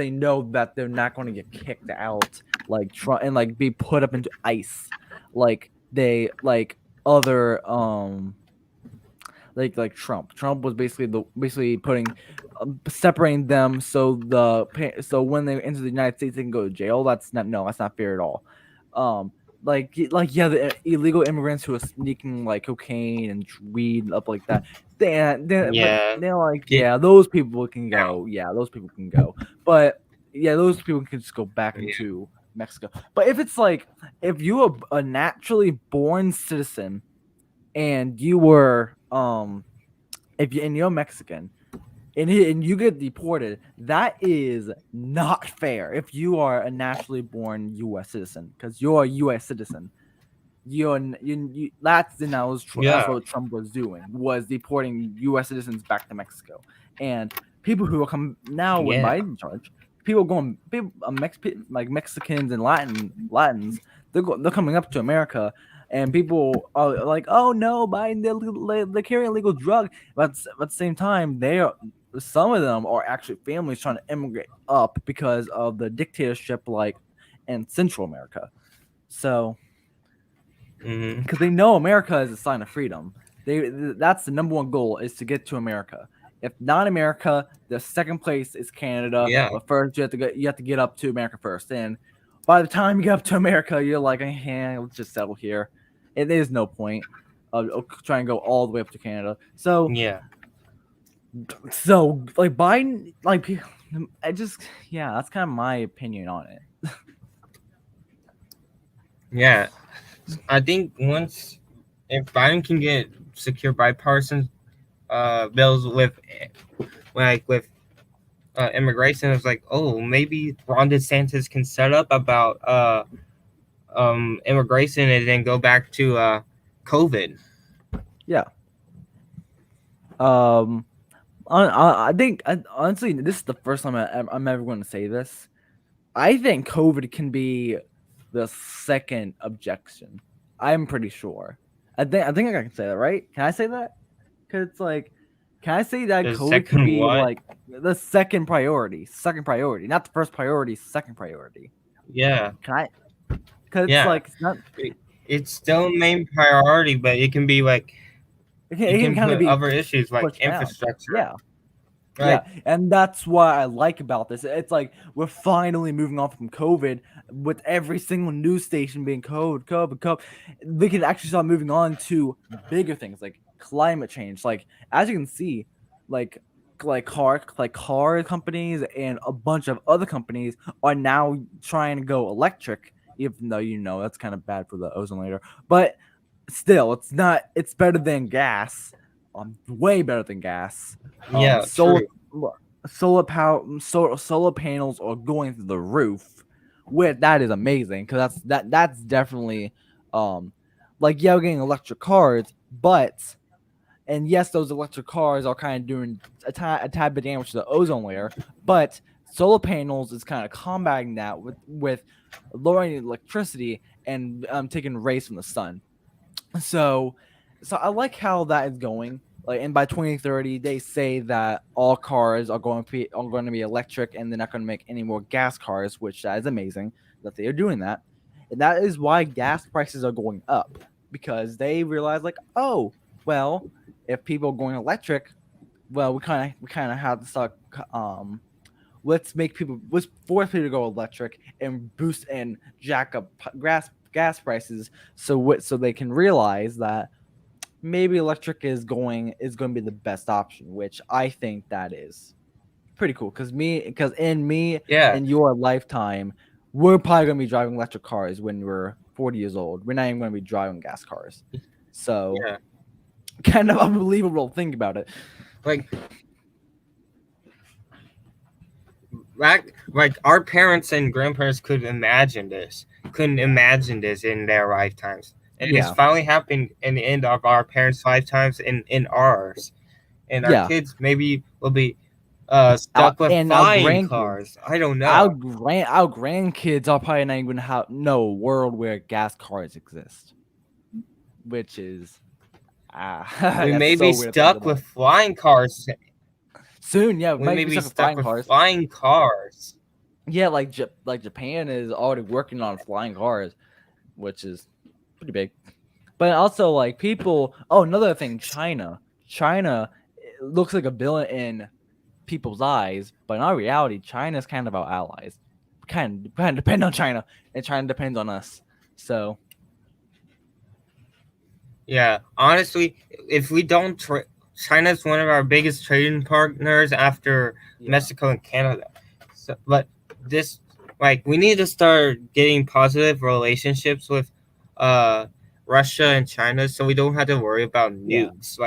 know that they're not going to get kicked out, like Trump, and like be put up into ICE, like they like other like Trump. Trump was basically putting separating them so when they enter the United States they can go to jail. That's not fair at all. Um, the illegal immigrants who are sneaking like cocaine and weed up like that. But Yeah, they're like, get yeah, those people can out. go. Yeah, those people can go. But yeah, those people can just go back Yeah, into Mexico. But if it's like if you are a naturally born citizen and you were if you and you're Mexican and you get deported, that is not fair. If you are a naturally born U.S. citizen, because you're a U.S. citizen, that's yeah, what Trump was doing, was deporting U.S. citizens back to Mexico, and people who are coming now with yeah, Biden in charge, like Mexicans and Latins, they're coming up to America, and people are like, oh no, Biden, they're carrying illegal drug, but at the same time, some of them are actually families trying to immigrate up because of the dictatorship, like in Central America. So hmm, because they know America is a sign of freedom. That's the number one goal, is to get to America. If not America, the second place is Canada. yeah, But first, you have to get up to America first. And by the time you get up to America, you're like, let's just settle here. And there's no point of trying to go all the way up to Canada. yeah, Like Biden, I just yeah, that's kind of my opinion on it. yeah. I think once if Biden can get secure bipartisan bills with immigration, it's like, oh, maybe Ron DeSantis can set up about immigration and then go back to COVID. Yeah. Um. I think honestly, this is the first time I'm ever going to say this. I think COVID can be the second objection. I'm pretty sure. I think I can say that, right? Can I say that? Because it's like, can I say that The COVID could second be what? like the second priority? Second priority, not the first priority. Second priority. Yeah, Can I? Because it's yeah. like it's not. It's still main priority, but it can be like you It can can kind of put be other issues like pushed down. infrastructure, Yeah. right? Yeah, and that's what I like about this. It's like we're finally moving on from COVID, with every single news station being COVID. We can actually start moving on to bigger things like climate change. Like as you can see, like car companies and a bunch of other companies are now trying to go electric, even though that's kind of bad for the ozone layer. But still, it's better than gas. Way better than gas. Yeah, Solar true. solar panels are going through the roof. With that is amazing, because that's definitely um we're getting electric cars, but and yes, those electric cars are kind of doing a tad bit damage to the ozone layer, but solar panels is kind of combating that with lowering the electricity and taking rays from the sun. So, I like how that is going. Like, and by 2030, they say that all cars are going to be electric, and they're not going to make any more gas cars, which that is amazing that they are doing that. And that is why gas prices are going up, because they realize, like, oh, well, if people are going electric, well, we kind of have to start let's force people to go electric and boost and jack up gas prices, so they can realize that maybe electric is going to be the best option, which I think that is pretty cool. Because in your lifetime, we're probably gonna be driving electric cars when we're 40 years old. We're not even gonna be driving gas cars. So kind of unbelievable. Think about it. Like our parents and grandparents couldn't imagine this in their lifetimes, and it's finally happened in the end of our parents' lifetimes in ours, and our kids maybe will be stuck with flying cars. I don't know. Our grandkids are probably not even know a world where gas cars exist, which is we may be stuck with flying cars soon. Yeah, we may be stuck with flying cars. Yeah, like Japan is already working on flying cars, which is pretty big. But also, like, people. Oh, another thing, China looks like a villain in people's eyes, but in our reality, China is kind of our allies. Kind of depend on China, and China depends on us. So, yeah, honestly, if we don't, China's one of our biggest trading partners after Mexico and Canada. So, but this, we need to start getting positive relationships with, Russia and China, so we don't have to worry about nukes.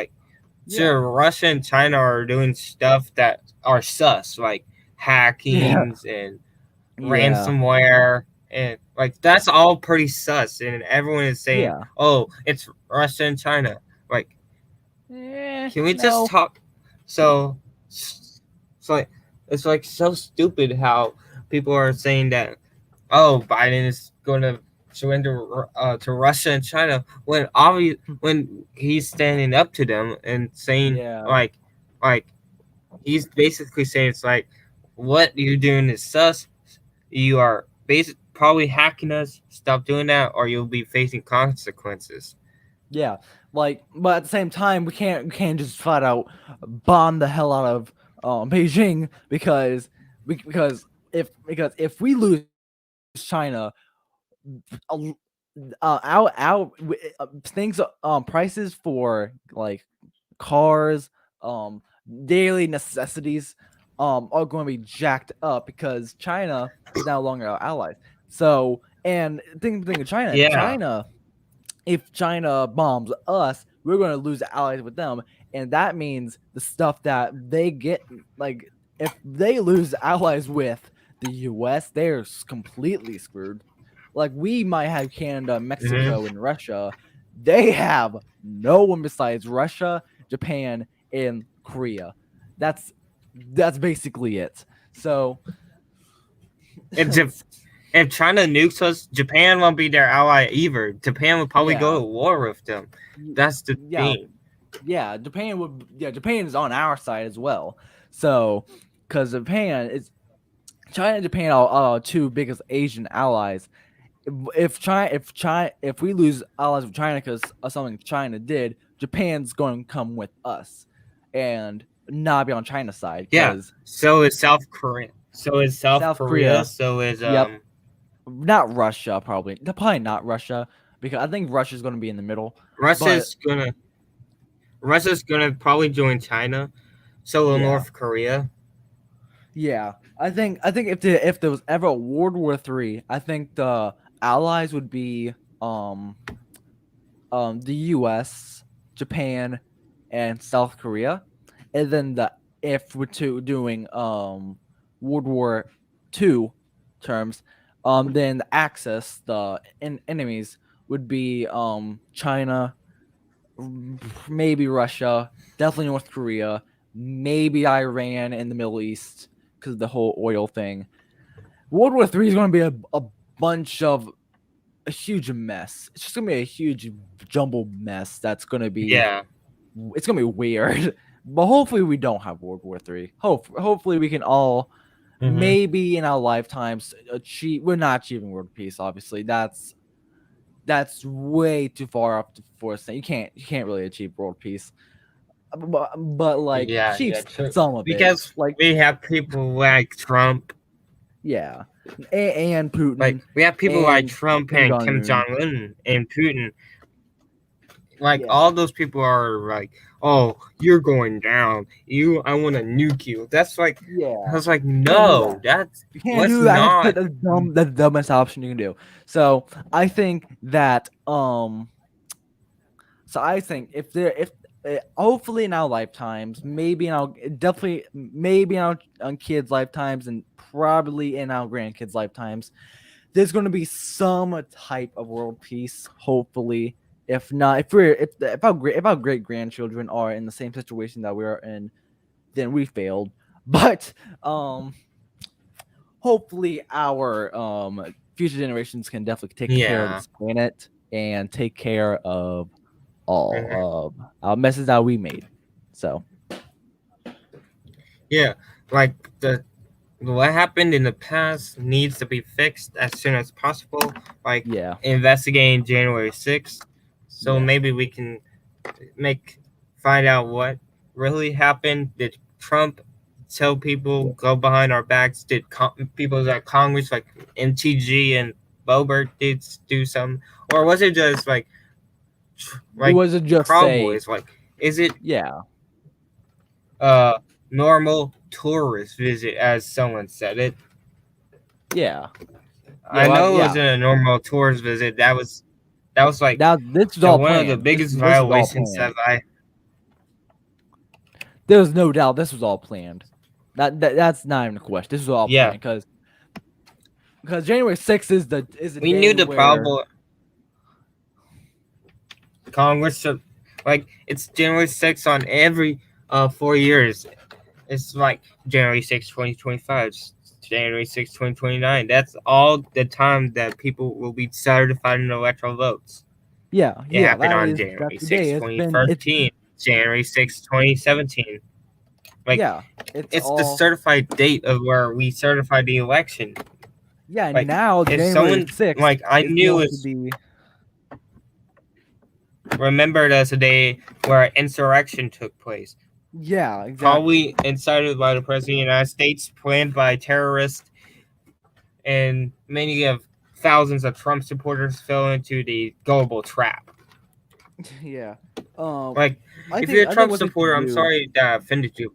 Sure, Russia and China are doing stuff that are sus, like hackings and ransomware, and that's all pretty sus. And everyone is saying, "Oh, it's Russia and China." Can we just talk? So it's so stupid how people are saying that, oh, Biden is going to surrender to Russia and China when he's standing up to them and saying he's basically saying it's what you're doing is sus. You are probably hacking us. Stop doing that, or you'll be facing consequences. Yeah, but at the same time, we can't just flat out bomb the hell out of Beijing because if we lose China, our things prices for cars, daily necessities, are going to be jacked up because China is no longer our allies. So, and think of China. If China bombs us, we're going to lose allies with them, and that means the stuff that they get, if they lose allies with the U.S., they're completely screwed. We might have Canada, Mexico, and Russia. They have no one besides Russia, Japan, and Korea. That's basically it. So, if China nukes us, Japan won't be their ally either. Japan would probably go to war with them. That's the thing. Yeah, Japan is on our side as well. So, because China and Japan are two biggest Asian allies. If we lose allies with China because of something China did, Japan's going to come with us and not be on China's side. Yeah. So is South Korea. So is not Russia, probably not Russia, because I think Russia's going to be in the middle. Russia's gonna probably join China. So will North Korea. Yeah, I think if there was ever a World War III, I think the allies would be the U.S., Japan, and South Korea, and then if we're doing World War II terms. Then the axis, the enemies would be China, maybe Russia, definitely North Korea, maybe Iran in the Middle East because of the whole oil thing. World War III is going to be a bunch of a huge mess. It's just going to be a huge jumbled mess. That's going to be it's going to be weird. But hopefully we don't have World War III. Hopefully we can all. Maybe in our lifetimes we're not achieving world peace. Obviously, that's way too far up for us. You can't really achieve world peace. But achieve some of it because we have people like Trump. Yeah, and Putin. We have people like Trump and Kim Jong-un and Putin. like all those people are like, oh, you're going down. I want to nuke you. That's like, I was like, no, you can't let's do that. not. That's the dumbest option you can do. So I think that so I think if hopefully in our lifetimes, maybe in our definitely maybe in our kids' lifetimes, and probably in our grandkids' lifetimes, there's going to be some type of world peace. Hopefully, if not, if our great grandchildren are in the same situation that we are in, then we failed. But hopefully our future generations can definitely take care of this planet and take care of all of our messes that we made. So yeah, like what happened in the past needs to be fixed as soon as possible. Like investigating January 6th, so maybe we can find out what really happened. Did Trump tell people go behind our backs? Did people at Congress like MTG and Boebert did do some, or was it just like was it just Proud Boys? Like, is it normal tourist visit, as someone said it? I know it wasn't a normal tourist visit. That was like this is all one planned. of the biggest violations that There's no doubt this was all planned. That's not even a question. This was all planned because January 6th is the we knew the problem. Congress, like, it's January 6th on every 4 years. It's like January 6th, 2025, January 6th, 2029. That's all the time that people will be certified in electoral votes. It happened on January 6th, 2013, January 6th, 2017. Like, it's the certified date of where we certified the election. Like, now if January 6th, like, I knew it be remembered as a day where an insurrection took place. Exactly. Probably incited by the President of the United States, planned by terrorists, and many of thousands of Trump supporters fell into the gullible trap. Like, if you're a Trump supporter, I'm sorry that I offended you.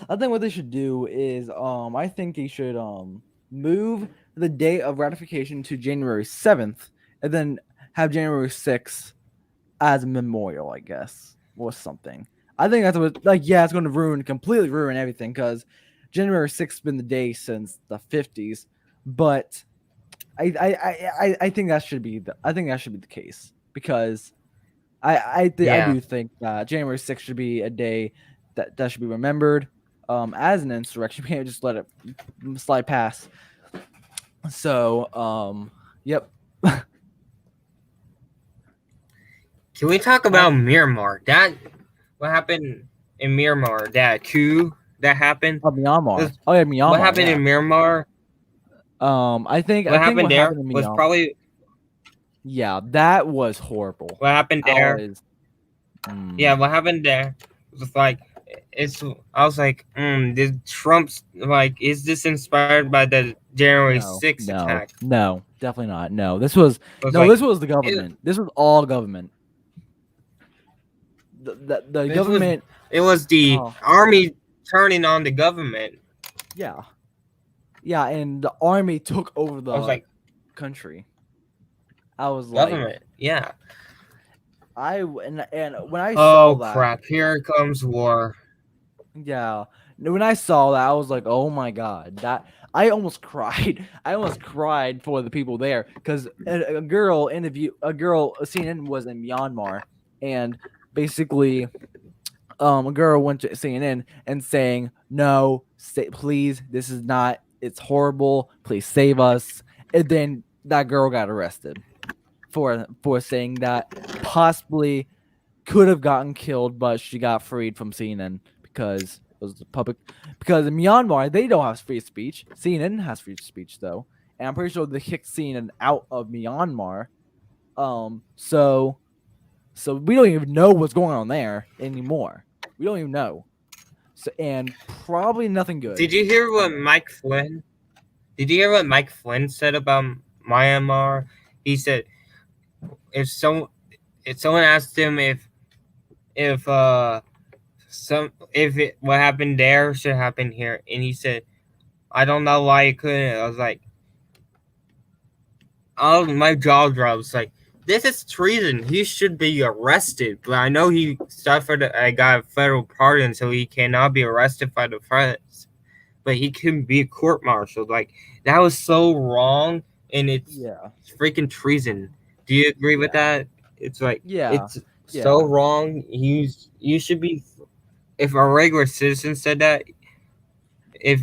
I think what they should do is I think they should move the date of ratification to January 7th and then have January 6th as a memorial, I guess, or something. I think that's what, like, it's going to completely ruin everything because January 6th has been the day since the 50s, but I think that should be the case because I do think that January 6th should be a day that should be remembered as an insurrection. You can't just let it slide past. So, yep. Can we talk about Myanmar? What happened in Myanmar? That coup that happened? Myanmar. Myanmar. What happened in Myanmar? I think what happened there was probably. Yeah, that was horrible. What happened there? Yeah, what happened there was like, I was like, did Trump's, like, is this inspired by the January 6th attack? No, definitely not. No, this was the government. This was all government. The government. It was the army turning on the government. Yeah, and the army took over the country. I was government. And when I saw that, crap! Here comes war. Yeah, when I saw that, I was like, "Oh my god!" That I almost cried. I almost cried for the people there because a girl CNN was in Myanmar, and basically, a girl went to CNN and saying, "No, please, this is not. It's horrible. Please save us." And then that girl got arrested for saying that possibly could have gotten killed, but she got freed from CNN because it was the public. Because in Myanmar, they don't have free speech. CNN has free speech though, and I'm pretty sure they kicked CNN out of Myanmar. So we don't even know what's going on there anymore. We don't even know. So, and probably nothing good. Did you hear what Mike Flynn? Did you hear what Mike Flynn said about Myanmar? He said if someone asked him if what happened there should happen here, and he said, I don't know why it couldn't. I was like, oh, my jaw drops. Like, this is treason. He should be arrested. But I know he got a federal pardon, so he cannot be arrested by the feds. But he can be court-martialed. Like, that was so wrong, and it's freaking treason. Do you agree with that? It's like, it's so wrong. You should be. If a regular citizen said that, in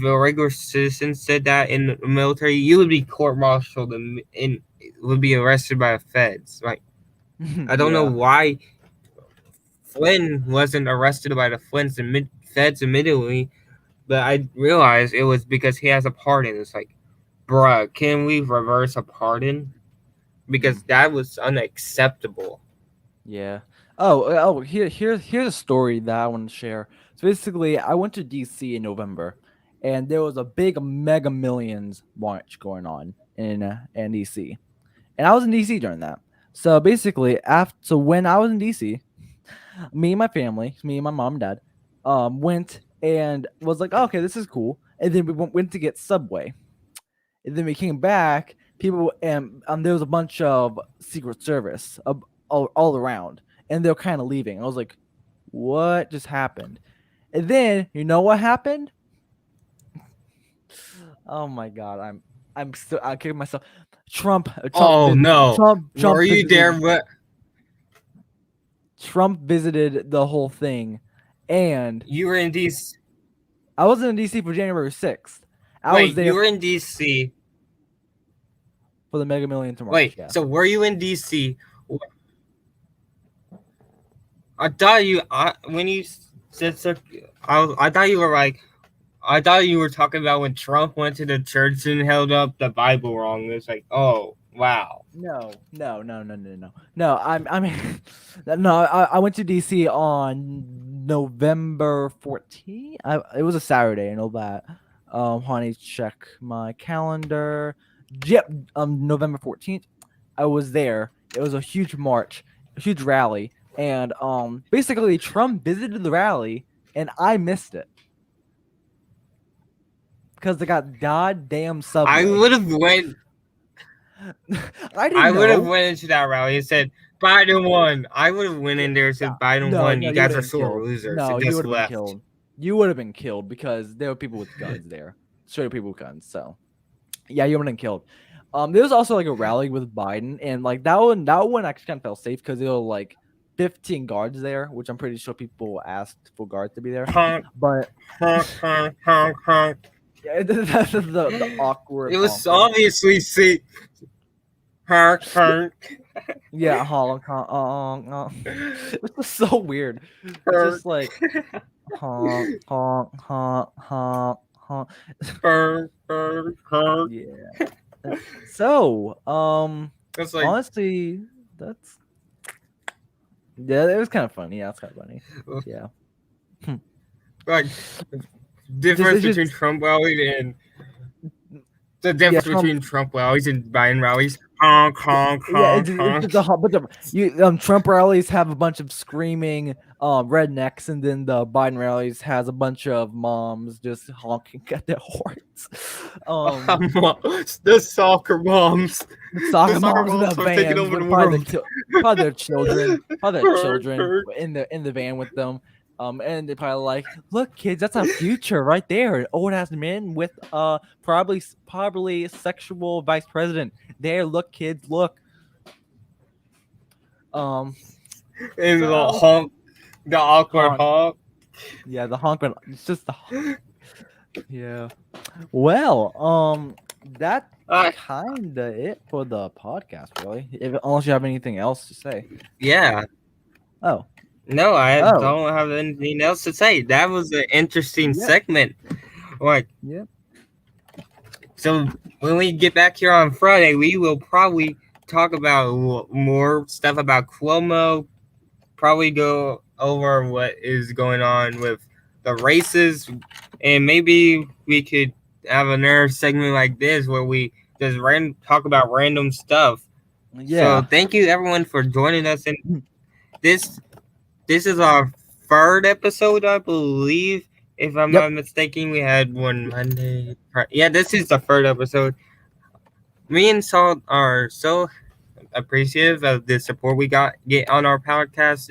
the military, you would be court-martialed and would be arrested by the feds. Like, I don't know why Flynn wasn't arrested by the feds immediately, but I realized it was because he has a pardon. It's like, bruh, can we reverse a pardon? Because that was unacceptable. Yeah. Oh, here's a story that I want to share. So basically, I went to DC in November, and there was a big Mega Millions march going on in DC, and I was in DC during that. So basically, when I was in DC, me and my family, me and my mom and dad, went and was like, oh, okay, this is cool, and then we went to get Subway, and then we came back. People and there was a bunch of Secret Service all around, and they're kind of leaving. I was like, what just happened? And then you know what happened? Oh my god, I kicking myself. Trump Oh no! Trump were you there? What? Trump visited the whole thing, and you were in DC. I wasn't in DC for January 6th. Wait, you were in DC for the Mega Millions march. Wait, so were you in DC? I thought you. When you said so, I thought you were like. I thought you were talking about when Trump went to the church and held up the Bible wrong. It's like, oh wow. No. I mean, no. I went to DC on November 14th. It was a Saturday and all that. Honey, check my calendar. Yep. November 14th. I was there. It was a huge march, a huge rally, and basically Trump visited the rally, and I missed it. Because they got goddamn Subway. I would have went. I would have went into that rally and said Biden won. I would have went in there and said Biden won. You guys are sore losers. No, you would have been killed. You would have been killed because there were people with guns there. Straight people with guns. So yeah, you would have been killed. There was also like a rally with Biden, and like that one actually kind of felt safe because there were like 15 guards there, which I'm pretty sure people asked for guards to be there. But yeah, that's the awkward. It was obviously safe. Yeah, Hong Kong. It's just so weird. It's just like honk. Yeah. So, it's like, honestly, it was kind of funny. Yeah, it's kind of funny. Yeah. Like difference between Trump rallies and the difference between Trump rallies and Biden rallies. Honk. Trump rallies have a bunch of screaming rednecks, and then the Biden rallies has a bunch of moms just honking at their horns. The soccer moms. The soccer moms in the van, probably their children, in the van with them. And they're probably like, look, kids, that's our future right there. An old ass man with probably sexual vice president. There, look, kids, look. And the honk, the awkward honk. Yeah, the honk. It's just the honk. Yeah. Well, that's kinda it for the podcast, really. Unless you have anything else to say. Yeah. Oh. No, I don't have anything else to say. That was an interesting segment. Like, so when we get back here on Friday, we will probably talk about more stuff about Cuomo. Probably go over what is going on with the races, and maybe we could have another segment like this where we just talk about random stuff. Yeah. So thank you everyone for joining us. And this is our third episode, I believe. If I'm not mistaken, we had one Monday. Yeah, this is the third episode. Me and Salt are so appreciative of the support we get on our podcast.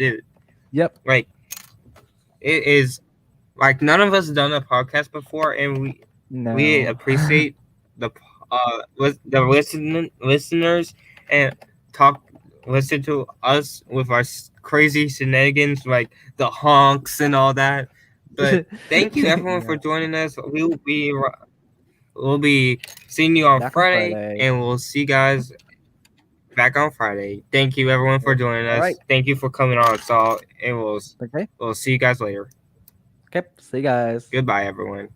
Like it is like none of us done a podcast before, and we appreciate the listeners and listen to us with our crazy shenanigans like the honks and all that. But thank you everyone for joining us. We'll be seeing you on Friday, and we'll see you guys back on Friday. Thank you everyone for joining us. Right. Thank you for coming on, Salt, and we'll see you guys later. Okay, see you guys. Goodbye everyone.